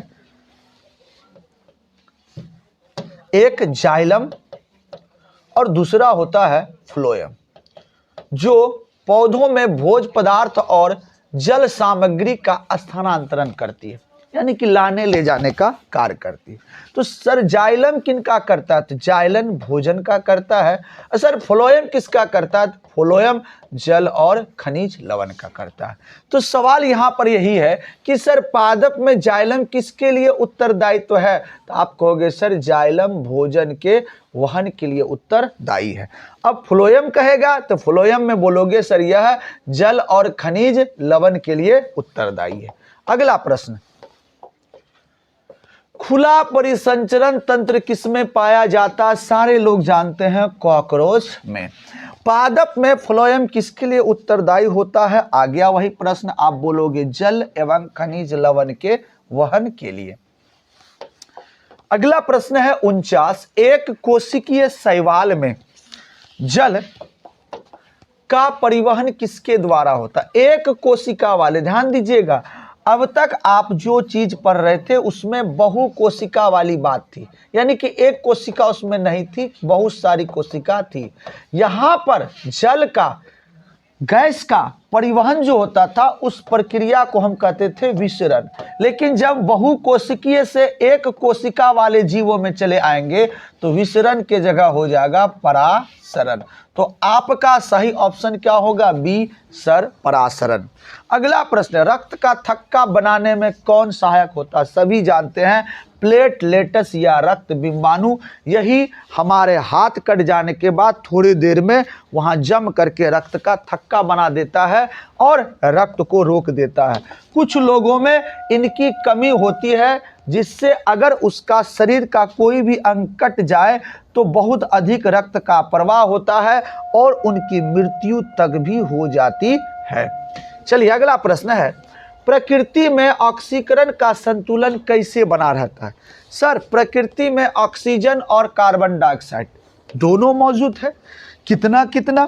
एक जाइलम और दूसरा होता है फ्लोएम, जो पौधों में भोज्य पदार्थ और जल सामग्री का स्थानांतरण करती है, यानी कि लाने ले जाने का कार्य करती है। तो सर जाइलम किनका करता है? तो जाइलम भोजन का करता है। सर फ्लोएम किसका करता है? फ्लोएम जल और खनिज लवण का करता है। तो सवाल यहाँ पर यही है कि सर पादप में जाइलम किसके लिए उत्तरदायित्व है? तो आप कहोगे सर जाइलम भोजन के वहन के लिए उत्तरदायी है। अब फ्लोएम कहेगा तो फ्लोएम में बोलोगे सर यह जल और खनिज लवण के लिए उत्तरदायी है। अगला प्रश्न, खुला परिसंचरण तंत्र किसमें पाया जाता है? सारे लोग जानते हैं कॉकरोच में। पादप में फ्लोएम किसके लिए उत्तरदायी होता है? आ गया वही प्रश्न, आप बोलोगे जल एवं खनिज लवण के वहन के लिए। अगला प्रश्न है 49, एक कोशिकीय शैवाल में जल का परिवहन किसके द्वारा होता है? एक कोशिका वाले, ध्यान दीजिएगा, अब तक आप जो चीज पढ़ रहे थे उसमें बहु कोशिका वाली बात थी, यानी कि एक कोशिका उसमें नहीं थी, बहुत सारी कोशिका थी। यहां पर जल का, गैस का परिवहन जो होता था उस प्रक्रिया को हम कहते थे विसरण। लेकिन जब बहुकोशिकीय से एक कोशिका वाले जीवों में चले आएंगे तो विसरण के जगह हो जाएगा परासरण। तो आपका सही ऑप्शन क्या होगा? बी सर परासरण। अगला प्रश्न, रक्त का थक्का बनाने में कौन सहायक होता है? सभी जानते हैं प्लेटलेट्स या रक्त बिंबाणु। यही हमारे हाथ कट जाने के बाद थोड़ी देर में वहां जम करके रक्त का थक्का बना देता है और रक्त को रोक देता है। कुछ लोगों में इनकी कमी होती है जिससे अगर उसका शरीर का कोई भी अंग कट जाए तो बहुत अधिक रक्त का प्रवाह होता है और उनकी मृत्यु तक भी हो जाती है। चलिए अगला प्रश्न है, प्रकृति में ऑक्सीकरण का संतुलन कैसे बना रहता है? सर प्रकृति में ऑक्सीजन और कार्बन डाइऑक्साइड दोनों मौजूद है। कितना कितना?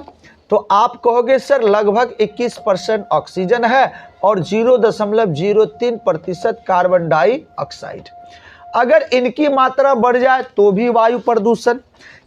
तो आप कहोगे सर लगभग 21% ऑक्सीजन है और 0.03% कार्बन डाइऑक्साइड। अगर इनकी मात्रा बढ़ जाए तो भी वायु प्रदूषण,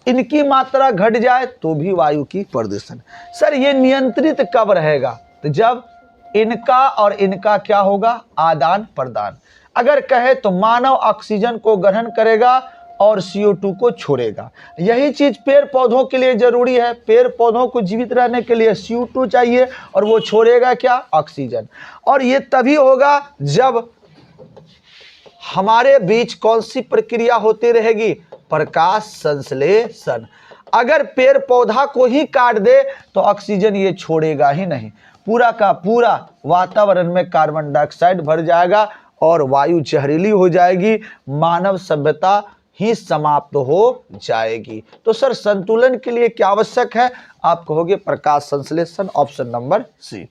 इनकी मात्रा घट जाए तो भी वायु की प्रदूषण। सर ये नियंत्रित कब रहेगा? तो जब इनका और इनका क्या होगा? आदान प्रदान। अगर कहे तो मानव ऑक्सीजन को ग्रहण करेगा और CO2 को छोड़ेगा। यही चीज पेड़ पौधों के लिए जरूरी है। पेड़ पौधों को जीवित रहने के लिए CO2 चाहिए और वो छोड़ेगा क्या? ऑक्सीजन। और ये तभी होगा जब हमारे बीच कौन सी प्रक्रिया होती रहेगी? प्रकाश संश्लेषण। अगर पेड़ पौधा को ही काट दे तो ऑक्सीजन ये छोड़ेगा ही नहीं, पूरा का पूरा वातावरण में कार्बन डाइऑक्साइड भर जाएगा और वायु जहरीली हो जाएगी, मानव सभ्यता ही समाप्त हो जाएगी। तो सर संतुलन के लिए क्या आवश्यक है? आप कहोगे प्रकाश संश्लेषण, ऑप्शन नंबर सी।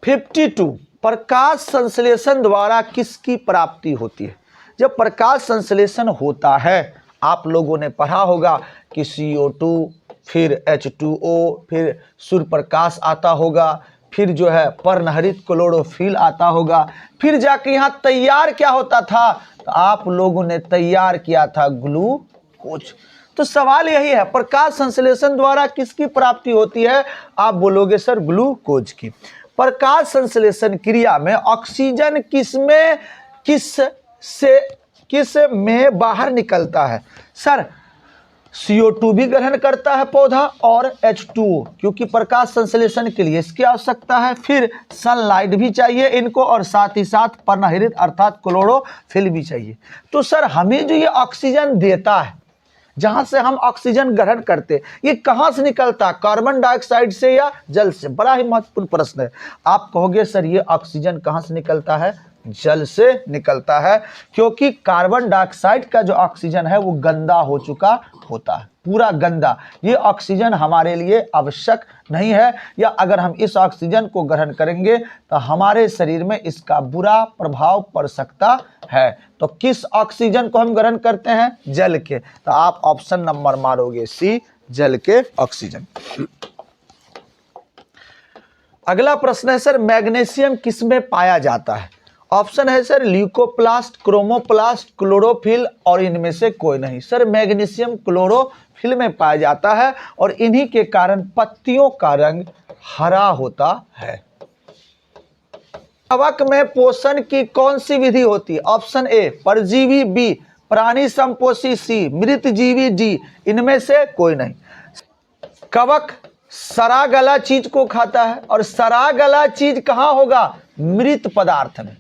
52 प्रकाश संश्लेषण द्वारा किसकी प्राप्ति होती है? जब प्रकाश संश्लेषण होता है, आप लोगों ने पढ़ा होगा कि CO2, फिर H2O, फिर सूर्य प्रकाश आता होगा, फिर जो है पर्णहरित क्लोरोफिल आता होगा, फिर जाके यहाँ तैयार क्या होता था? तो आप लोगों ने तैयार किया था ग्लूकोज। तो सवाल यही है, प्रकाश संश्लेषण द्वारा किसकी प्राप्ति होती है? आप बोलोगे सर ग्लूकोज की। प्रकाश संश्लेषण क्रिया में ऑक्सीजन किस में बाहर निकलता है? सर CO2 भी ग्रहण करता है पौधा और H2O, क्योंकि प्रकाश संश्लेषण के लिए इसकी आवश्यकता है। फिर सनलाइट भी चाहिए इनको और साथ ही साथ पर्णहरित अर्थात क्लोरोफिल भी चाहिए। तो सर हमें जो ये ऑक्सीजन देता है, जहां से हम ऑक्सीजन ग्रहण करते, ये कहां से निकलता? कार्बन डाइऑक्साइड से या जल से? बड़ा ही महत्वपूर्ण प्रश्न है। आप कहोगे सर ये ऑक्सीजन कहां से निकलता है? जल से निकलता है, क्योंकि कार्बन डाइऑक्साइड का जो ऑक्सीजन है वो गंदा हो चुका होता है, पूरा गंदा। ये ऑक्सीजन हमारे लिए आवश्यक नहीं है, या अगर हम इस ऑक्सीजन को ग्रहण करेंगे तो हमारे शरीर में इसका बुरा प्रभाव पड़ सकता है। तो किस ऑक्सीजन को हम ग्रहण करते हैं? जल के। तो आप ऑप्शन नंबर मारोगे सी, जल के ऑक्सीजन। अगला प्रश्न है सर मैग्नीशियम किस में पाया जाता है? ऑप्शन है सर ल्यूकोप्लास्ट, क्रोमोप्लास्ट, क्लोरोफिल और इनमें से कोई नहीं। सर मैग्नीशियम क्लोरोफिल में पाया जाता है और इन्हीं के कारण पत्तियों का रंग हरा होता है। कवक में पोषण की कौन सी विधि होती है? ऑप्शन ए परजीवी, बी प्राणी संपोषी, सी मृतजीवी, डी इनमें से कोई नहीं। कवक सरागला चीज को खाता है और सरागला चीज कहां होगा? मृत पदार्थ में,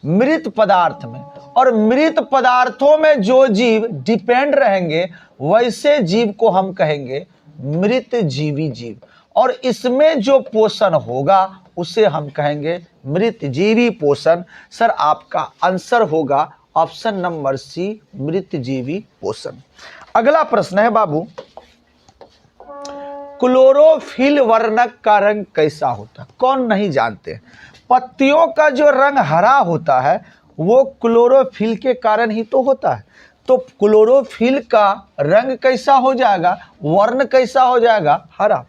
मृत पदार्थ में। और मृत पदार्थों में जो जीव डिपेंड रहेंगे वैसे जीव को हम कहेंगे मृतजीवी जीव, और इसमें जो पोषण होगा उसे हम कहेंगे मृतजीवी पोषण। सर आपका आंसर होगा ऑप्शन नंबर सी, मृतजीवी पोषण। अगला प्रश्न है बाबू, क्लोरोफिल वर्णक का रंग कैसा होता है? कौन नहीं जानते? पत्तियों का जो रंग हरा होता है वो क्लोरोफिल के कारण ही तो होता है। तो क्लोरोफिल का रंग कैसा हो जाएगा? वर्ण कैसा हो जाएगा? हरा।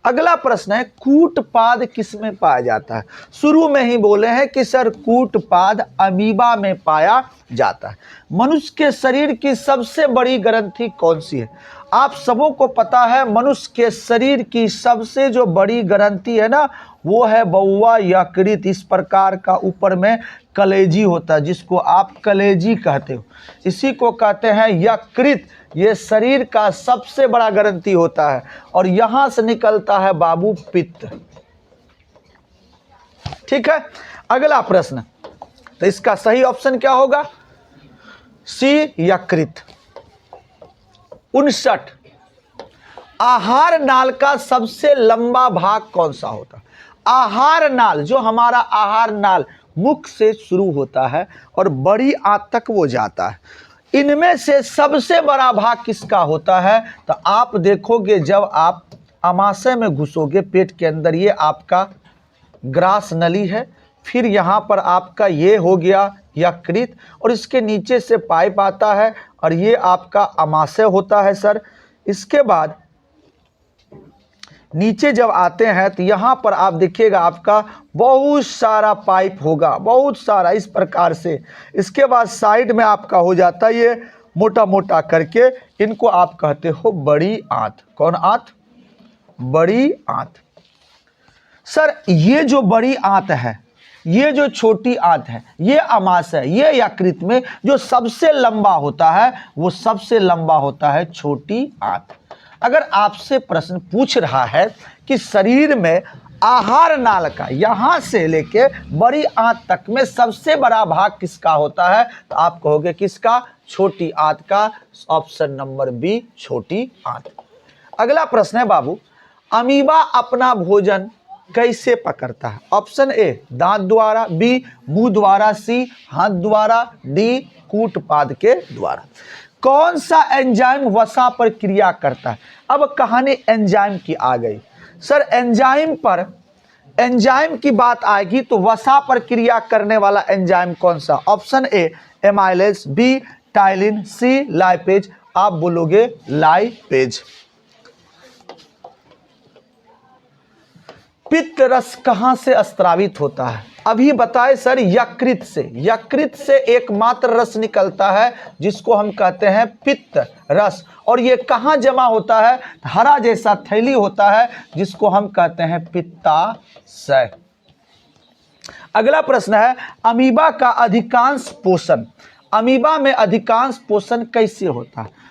अगला प्रश्न है कूटपाद किस में पाया जाता है? शुरू में ही बोले हैं कि सर कूटपाद अमीबा में पाया जाता है। मनुष्य के शरीर की सबसे बड़ी ग्रंथि कौन सी है? आप सबों को पता है मनुष्य के शरीर की सबसे जो बड़ी ग्रंथि है ना, वो है बउआ यकृत। इस प्रकार का ऊपर में कलेजी होता है जिसको आप कलेजी कहते हो, इसी को कहते हैं यकृत। ये शरीर का सबसे बड़ा ग्रंथि होता है और यहां से निकलता है बाबू पित्त। ठीक है, अगला प्रश्न, तो इसका सही ऑप्शन क्या होगा? सी यकृत। 59 आहार नाल का सबसे लंबा भाग कौन सा होता है? आहार नाल, जो हमारा आहार नाल मुख से शुरू होता है और बड़ी आंत तक वो जाता है, इनमें से सबसे बड़ा भाग किसका होता है? तो आप देखोगे जब आप अमाशय में घुसोगे पेट के अंदर, ये आपका ग्रास नली है, फिर यहाँ पर आपका ये हो गया यकृत, और इसके नीचे से पाइप आता है और ये आपका अमाशय होता है सर। इसके बाद नीचे जब आते हैं तो यहाँ पर आप देखिएगा आपका बहुत सारा पाइप होगा, बहुत सारा इस प्रकार से। इसके बाद साइड में आपका हो जाता है ये मोटा मोटा करके, इनको आप कहते हो बड़ी आंत। कौन आंत? बड़ी आंत। सर ये जो बड़ी आंत है, ये जो छोटी आंत है, ये अमाशय, ये यकृत में जो सबसे लंबा होता है वो सबसे लंबा होता है छोटी आंत। अगर आपसे प्रश्न पूछ रहा है कि शरीर में आहार नाल का यहां से लेके बड़ी आंत तक में सबसे बड़ा भाग किसका होता है, तो आप कहोगे किसका? छोटी आंत का। ऑप्शन नंबर बी, छोटी आंत। अगला प्रश्न है बाबू, अमीबा अपना भोजन कैसे पकड़ता है? ऑप्शन ए दांत द्वारा, बी मुंह द्वारा, सी हाथ द्वारा, डी कूटपाद के द्वारा। कौन सा एंजाइम वसा पर क्रिया करता है? अब कहानी एंजाइम की आ गई सर। एंजाइम की बात आएगी तो वसा पर क्रिया करने वाला एंजाइम कौन सा? Option A amylase, B ptyalin, C lipase. आप बोलोगे लाइपेज। पित्त रस कहां से स्रावित होता है? अभी बताए सर, यकृत से। यकृत से एकमात्र रस निकलता है जिसको हम कहते हैं पित्त रस, और ये कहां जमा होता है? हरा जैसा थैली होता है जिसको हम कहते हैं पित्ताशय। अगला प्रश्न है, अमीबा का अधिकांश पोषण, अमीबा में अधिकांश पोषण कैसे होता है?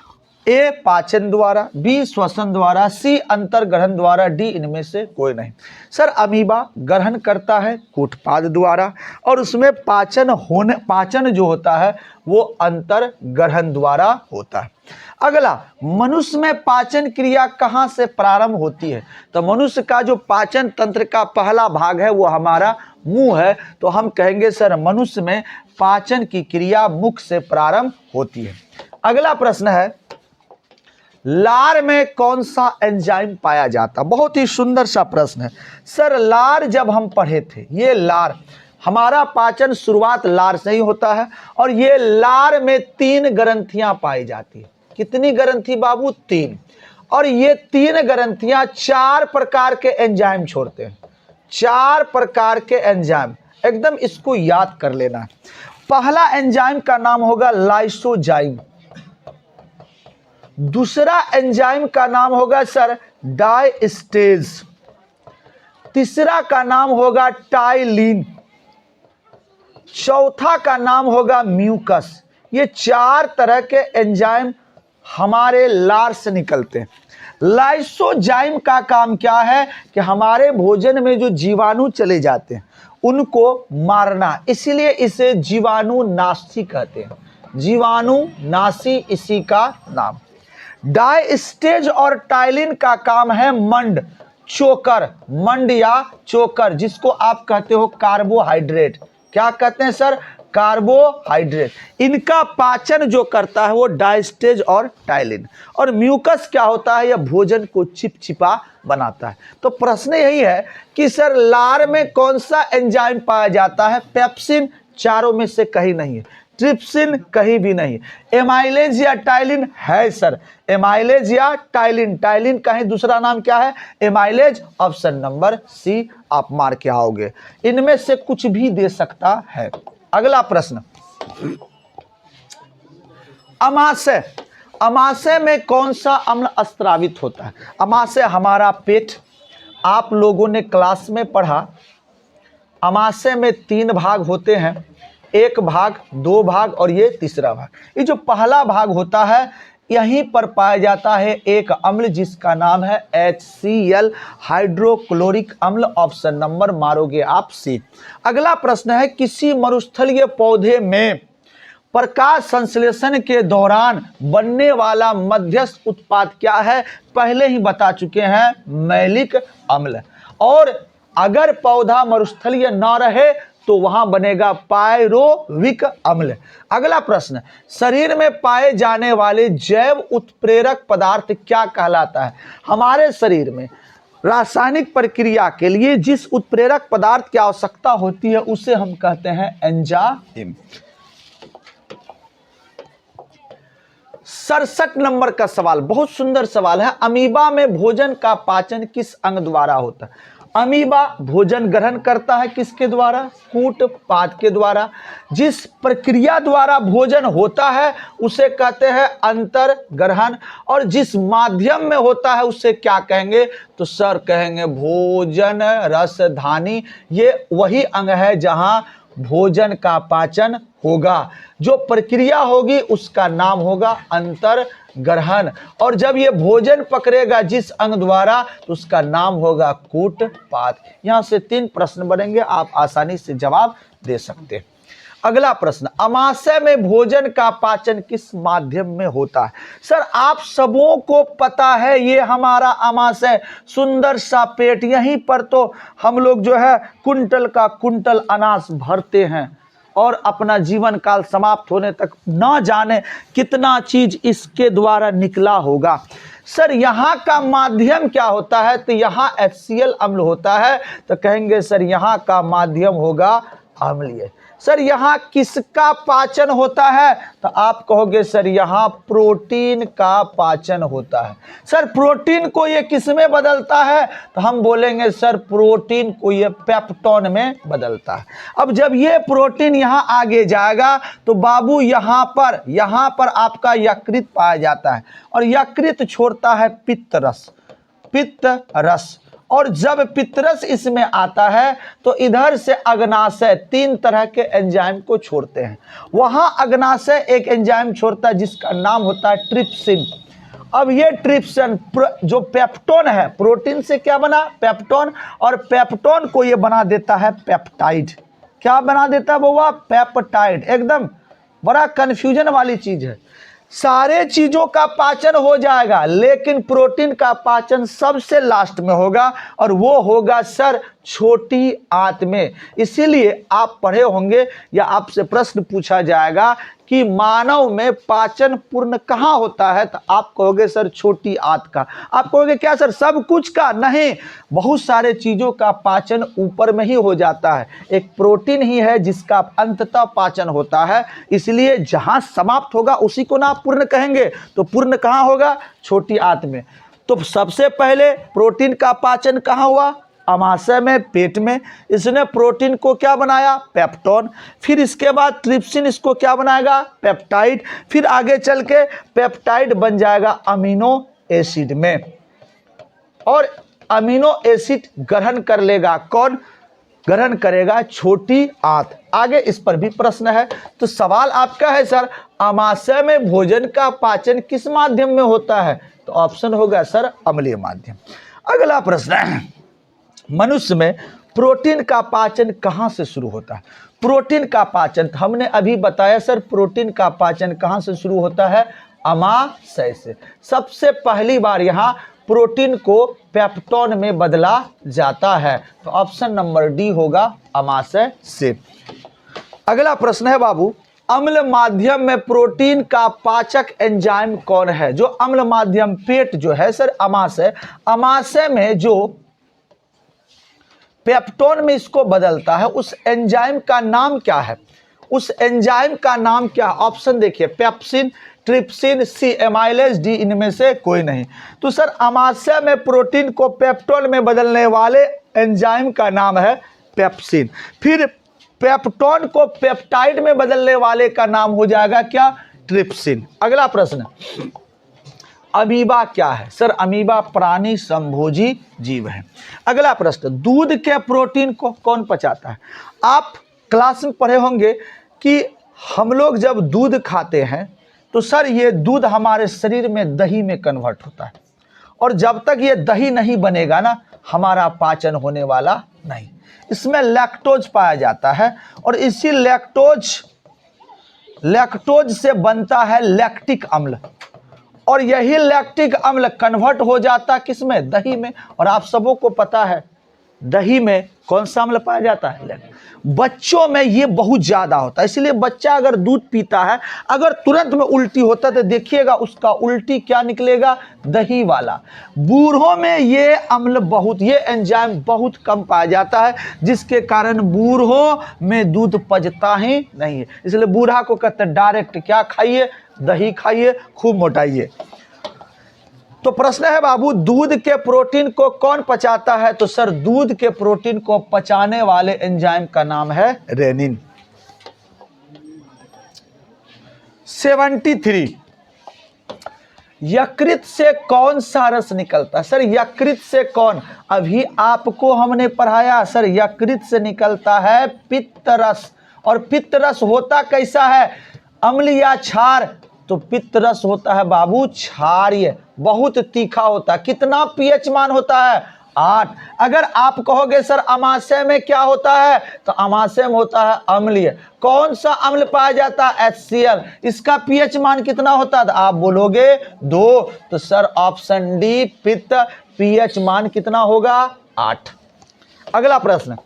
ए पाचन द्वारा, बी श्वसन द्वारा, सी अंतर ग्रहण द्वारा, डी इनमें से कोई नहीं। सर अमीबा ग्रहण करता है कूटपाद द्वारा, और उसमें पाचन जो होता है वो अंतर ग्रहण द्वारा होता है। अगला, मनुष्य में पाचन क्रिया कहाँ से प्रारंभ होती है? तो मनुष्य का जो पाचन तंत्र का पहला भाग है वो हमारा मुंह है, तो हम कहेंगे सर मनुष्य में पाचन की क्रिया मुख से प्रारंभ होती है। अगला प्रश्न है, लार में कौन सा एंजाइम पाया जाता? बहुत ही सुंदर सा प्रश्न है सर। लार जब हम पढ़े थे, ये लार, हमारा पाचन शुरुआत लार से ही होता है, और ये लार में 3 ग्रंथियां पाई जाती है। कितनी ग्रंथि बाबू? 3। और ये 3 ग्रंथियां 4 प्रकार के एंजाइम छोड़ते हैं। 4 प्रकार के एंजाइम, एकदम इसको याद कर लेना। पहला एंजाइम का नाम होगा लाइसोजाइम, दूसरा एंजाइम का नाम होगा सर डायस्टेज, तीसरा का नाम होगा टाइलिन, चौथा का नाम होगा म्यूकस। ये 4 तरह के एंजाइम हमारे लार से निकलते हैं। लाइसोजाइम का काम क्या है कि हमारे भोजन में जो जीवाणु चले जाते हैं उनको मारना, इसीलिए इसे जीवाणुनाशी कहते हैं। जीवाणुनाशी इसी का नाम। डायस्टेज और टाइलिन का काम है मंड, चोकर, मंड या चोकर, जिसको आप कहते हो कार्बोहाइड्रेट। क्या कहते हैं सर? कार्बोहाइड्रेट। इनका पाचन जो करता है वो डायस्टेज और टाइलिन। और म्यूकस क्या होता है? यह भोजन को चिपचिपा बनाता है। तो प्रश्न यही है कि सर लार में कौन सा एंजाइम पाया जाता है? पेप्सिन चारों में से कहीं नहीं है, ट्रिप्सिन कहीं भी नहीं, एमाइलेज या टाइलिन है सर। एमाइलेज या टाइलिन, टाइलिन का ही दूसरा नाम क्या है? एमाइलेज। ऑप्शन नंबर सी आप मार के आओगे। इनमें से कुछ भी दे सकता है। अगला प्रश्न, अमाशय, अमाशय में कौन सा अम्ल स्रावित होता है? अमाशय हमारा पेट। आप लोगों ने क्लास में पढ़ा, अमाशय में 3 भाग होते हैं, 1 भाग, 2 भाग और ये तीसरा भाग। ये जो पहला भाग होता है यहीं पर पाया जाता है एक अम्ल जिसका नाम है HCl, हाइड्रोक्लोरिक अम्ल। ऑप्शन नंबर मारोगे आप सी। अगला प्रश्न है, किसी मरुस्थलीय पौधे में प्रकाश संश्लेषण के दौरान बनने वाला मध्यस्थ उत्पाद क्या है? पहले ही बता चुके हैं, मैलिक अम्ल। और अगर पौधा मरुस्थलीय न रहे तो वहां बनेगा पायरोविक अम्ल। अगला प्रश्न, शरीर में पाए जाने वाले जैव उत्प्रेरक पदार्थ क्या कहलाता है? हमारे शरीर में रासायनिक प्रक्रिया के लिए जिस उत्प्रेरक पदार्थ की आवश्यकता होती है उसे हम कहते हैं एंजाइम। 67 नंबर का सवाल बहुत सुंदर सवाल है। अमीबा में भोजन का पाचन किस अंग द्वारा होता है? अमीबा भोजन ग्रहण करता है किसके द्वारा? कूटपाद के द्वारा। जिस प्रक्रिया द्वारा भोजन होता है उसे कहते हैं अंतर ग्रहण, और जिस माध्यम में होता है उसे क्या कहेंगे? तो सर कहेंगे भोजन रसधानी। ये वही अंग है जहां भोजन का पाचन होगा। जो प्रक्रिया होगी उसका नाम होगा अंतर ग्रहण, और जब ये भोजन पकड़ेगा जिस अंग द्वारा तो उसका नाम होगा कूटपाद। यहां से 3 प्रश्न बनेंगे, आप आसानी से जवाब दे सकते हैं। अगला प्रश्न, अमाशय में भोजन का पाचन किस माध्यम में होता है? सर आप सबों को पता है ये हमारा अमाशय सुंदर सा पेट, यहीं पर तो हम लोग जो है कुंटल का कुंटल अनाज भरते हैं और अपना जीवन काल समाप्त होने तक ना जाने कितना चीज इसके द्वारा निकला होगा। सर यहाँ का माध्यम क्या होता है? तो यहाँ HCl अम्ल होता है, तो कहेंगे सर यहाँ का माध्यम होगा अम्लीय। सर यहाँ किसका पाचन होता है? तो आप कहोगे सर यहाँ प्रोटीन का पाचन होता है। सर प्रोटीन को ये किस में बदलता है? तो हम बोलेंगे सर प्रोटीन को ये पेप्टोन में बदलता है। अब जब ये प्रोटीन यहाँ आगे जाएगा तो बाबू यहाँ पर आपका यकृत पाया जाता है, और यकृत छोड़ता है पित्त रस, और जब पित्तरस इसमें आता है तो इधर से अग्नाशय 3 तरह के एंजाइम को छोड़ते हैं। वहां अग्नाशय एक एंजाइम छोड़ता है जिसका नाम होता है ट्रिप्सिन। अब ये ट्रिप्सिन जो पेप्टोन है, प्रोटीन से क्या बना? पेप्टोन, और पेप्टोन को ये बना देता है पेप्टाइड। क्या बना देता है बउआ? पेप्टाइड। एकदम बड़ा कंफ्यूजन वाली चीज है। सारे चीजों का पाचन हो जाएगा लेकिन प्रोटीन का पाचन सबसे लास्ट में होगा, और वो होगा सर छोटी आंत में। इसीलिए आप पढ़े होंगे या आपसे प्रश्न पूछा जाएगा कि मानव में पाचन पूर्ण कहाँ होता है? तो आप कहोगे सर छोटी आंत का। आप कहोगे क्या सर सब कुछ का? नहीं, बहुत सारे चीजों का पाचन ऊपर में ही हो जाता है। एक प्रोटीन ही है जिसका अंततः पाचन होता है, इसलिए जहां समाप्त होगा उसी को ना आप पूर्ण कहेंगे। तो पूर्ण कहाँ होगा? छोटी आंत में। तो सबसे पहले प्रोटीन का पाचन कहाँ हुआ? अमाशय में, पेट में। इसने प्रोटीन को क्या बनाया? पेप्टोन। फिर इसके बाद ट्रिप्सिन इसको क्या बनाएगा? पेप्टाइड। फिर आगे चल के पेप्टाइड बन जाएगा अमीनो एसिड में, और अमीनो एसिड ग्रहण कर लेगा कौन? ग्रहण करेगा छोटी आंत। आगे इस पर भी प्रश्न है। तो सवाल आपका है सर अमाशय में भोजन का पाचन किस माध्यम में होता है? तो ऑप्शन होगा सर अम्लीय माध्यम। अगला प्रश्न है, मनुष्य में प्रोटीन का पाचन कहां से शुरू होता है? प्रोटीन का पाचन हमने अभी बताया सर, प्रोटीन का पाचन कहां से शुरू होता है? अमाशय से। सबसे पहली बार यहां प्रोटीन को पेप्टोन में बदला जाता है, तो ऑप्शन नंबर डी होगा अमाशय से। अगला प्रश्न है बाबू, अम्ल माध्यम में प्रोटीन का पाचक एंजाइम कौन है? जो अम्ल माध्यम पेट जो है सर अमाशय में जो पेप्टोन में इसको बदलता है उस एंजाइम का नाम क्या है? उस एंजाइम का नाम क्या? ऑप्शन देखिए, pepsin, trypsin, C amylase, D इनमें से कोई नहीं। तो सर अमाशय में प्रोटीन को पेप्टोन में बदलने वाले एंजाइम का नाम है पेप्सिन। फिर पेप्टोन को पेप्टाइड में बदलने वाले का नाम हो जाएगा क्या? ट्रिप्सिन। अगला प्रश्न, अमीबा क्या है? सर अमीबा प्राणी संभोजी जीव है। अगला प्रश्न, दूध के प्रोटीन को कौन पचाता है? आप क्लास में पढ़े होंगे कि हम लोग जब दूध खाते हैं तो सर ये दूध हमारे शरीर में दही में कन्वर्ट होता है, और जब तक ये दही नहीं बनेगा ना हमारा पाचन होने वाला नहीं। इसमें लैक्टोज पाया जाता है, और इसी लैक्टोज से बनता है लैक्टिक अम्ल, और यही लैक्टिक अम्ल कन्वर्ट हो जाता किसमें? दही में। और आप सबों को पता है दही में कौन सा अम्ल पाया जाता है? बच्चों में ये बहुत ज्यादा होता है, इसलिए बच्चा अगर दूध पीता है, अगर तुरंत में उल्टी होता है तो देखिएगा उसका उल्टी क्या निकलेगा? दही वाला। बूढ़ों में ये अम्ल बहुत, ये एंजाइम बहुत कम पाया जाता है, जिसके कारण बूढ़ों में दूध पचता ही नहीं है। इसलिए बूढ़ा को कहते हैं डायरेक्ट क्या खाइए? दही खाइए, खूब मोटाइए। तो प्रश्न है बाबू, दूध के प्रोटीन को कौन पचाता है? तो सर दूध के प्रोटीन को पचाने वाले एंजाइम का नाम है रेनिन। 73, यकृत से कौन सा रस निकलता है? सर यकृत से कौन? अभी आपको हमने पढ़ाया सर, यकृत से निकलता है पित्त रस। और पित्त रस होता कैसा है? अम्ल या क्षार? तो पित्त रस होता है बाबू क्षारीय, बहुत तीखा होता है। कितना पीएच मान होता है? 8। अगर आप कहोगे सर अमाशय में क्या होता है? तो अमाशय में होता है अम्लीय। कौन सा अम्ल पाया जाता है? HCl। इसका पीएच मान कितना होता है? तो आप बोलोगे 2। तो सर ऑप्शन डी पित्त, पीएच मान कितना होगा? 8। अगला प्रश्न,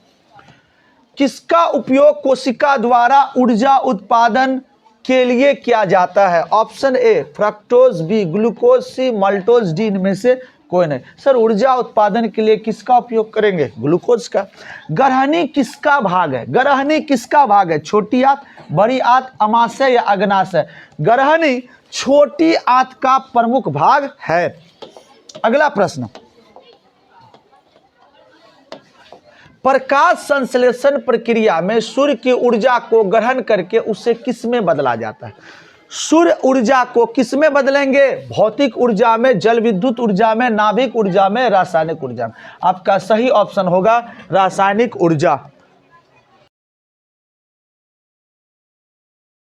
किसका उपयोग कोशिका द्वारा ऊर्जा उत्पादन के लिए किया जाता है? Option A fructose, B glucose, C maltose, D इनमें से कोई नहीं। सर ऊर्जा उत्पादन के लिए किसका उपयोग करेंगे? ग्लूकोज का। ग्रहणी किसका भाग है? ग्रहणी किसका भाग है? छोटी आंत, बड़ी आंत, अमाशय या अग्नाशय? ग्रहणी छोटी आंत का प्रमुख भाग है। अगला प्रश्न, प्रकाश संश्लेषण प्रक्रिया में सूर्य की ऊर्जा को ग्रहण करके उसे किस में बदला जाता है? सूर्य ऊर्जा को किस में बदलेंगे? भौतिक ऊर्जा में, जल विद्युत ऊर्जा में, नाभिक ऊर्जा में, रासायनिक ऊर्जा में। आपका सही ऑप्शन होगा रासायनिक ऊर्जा।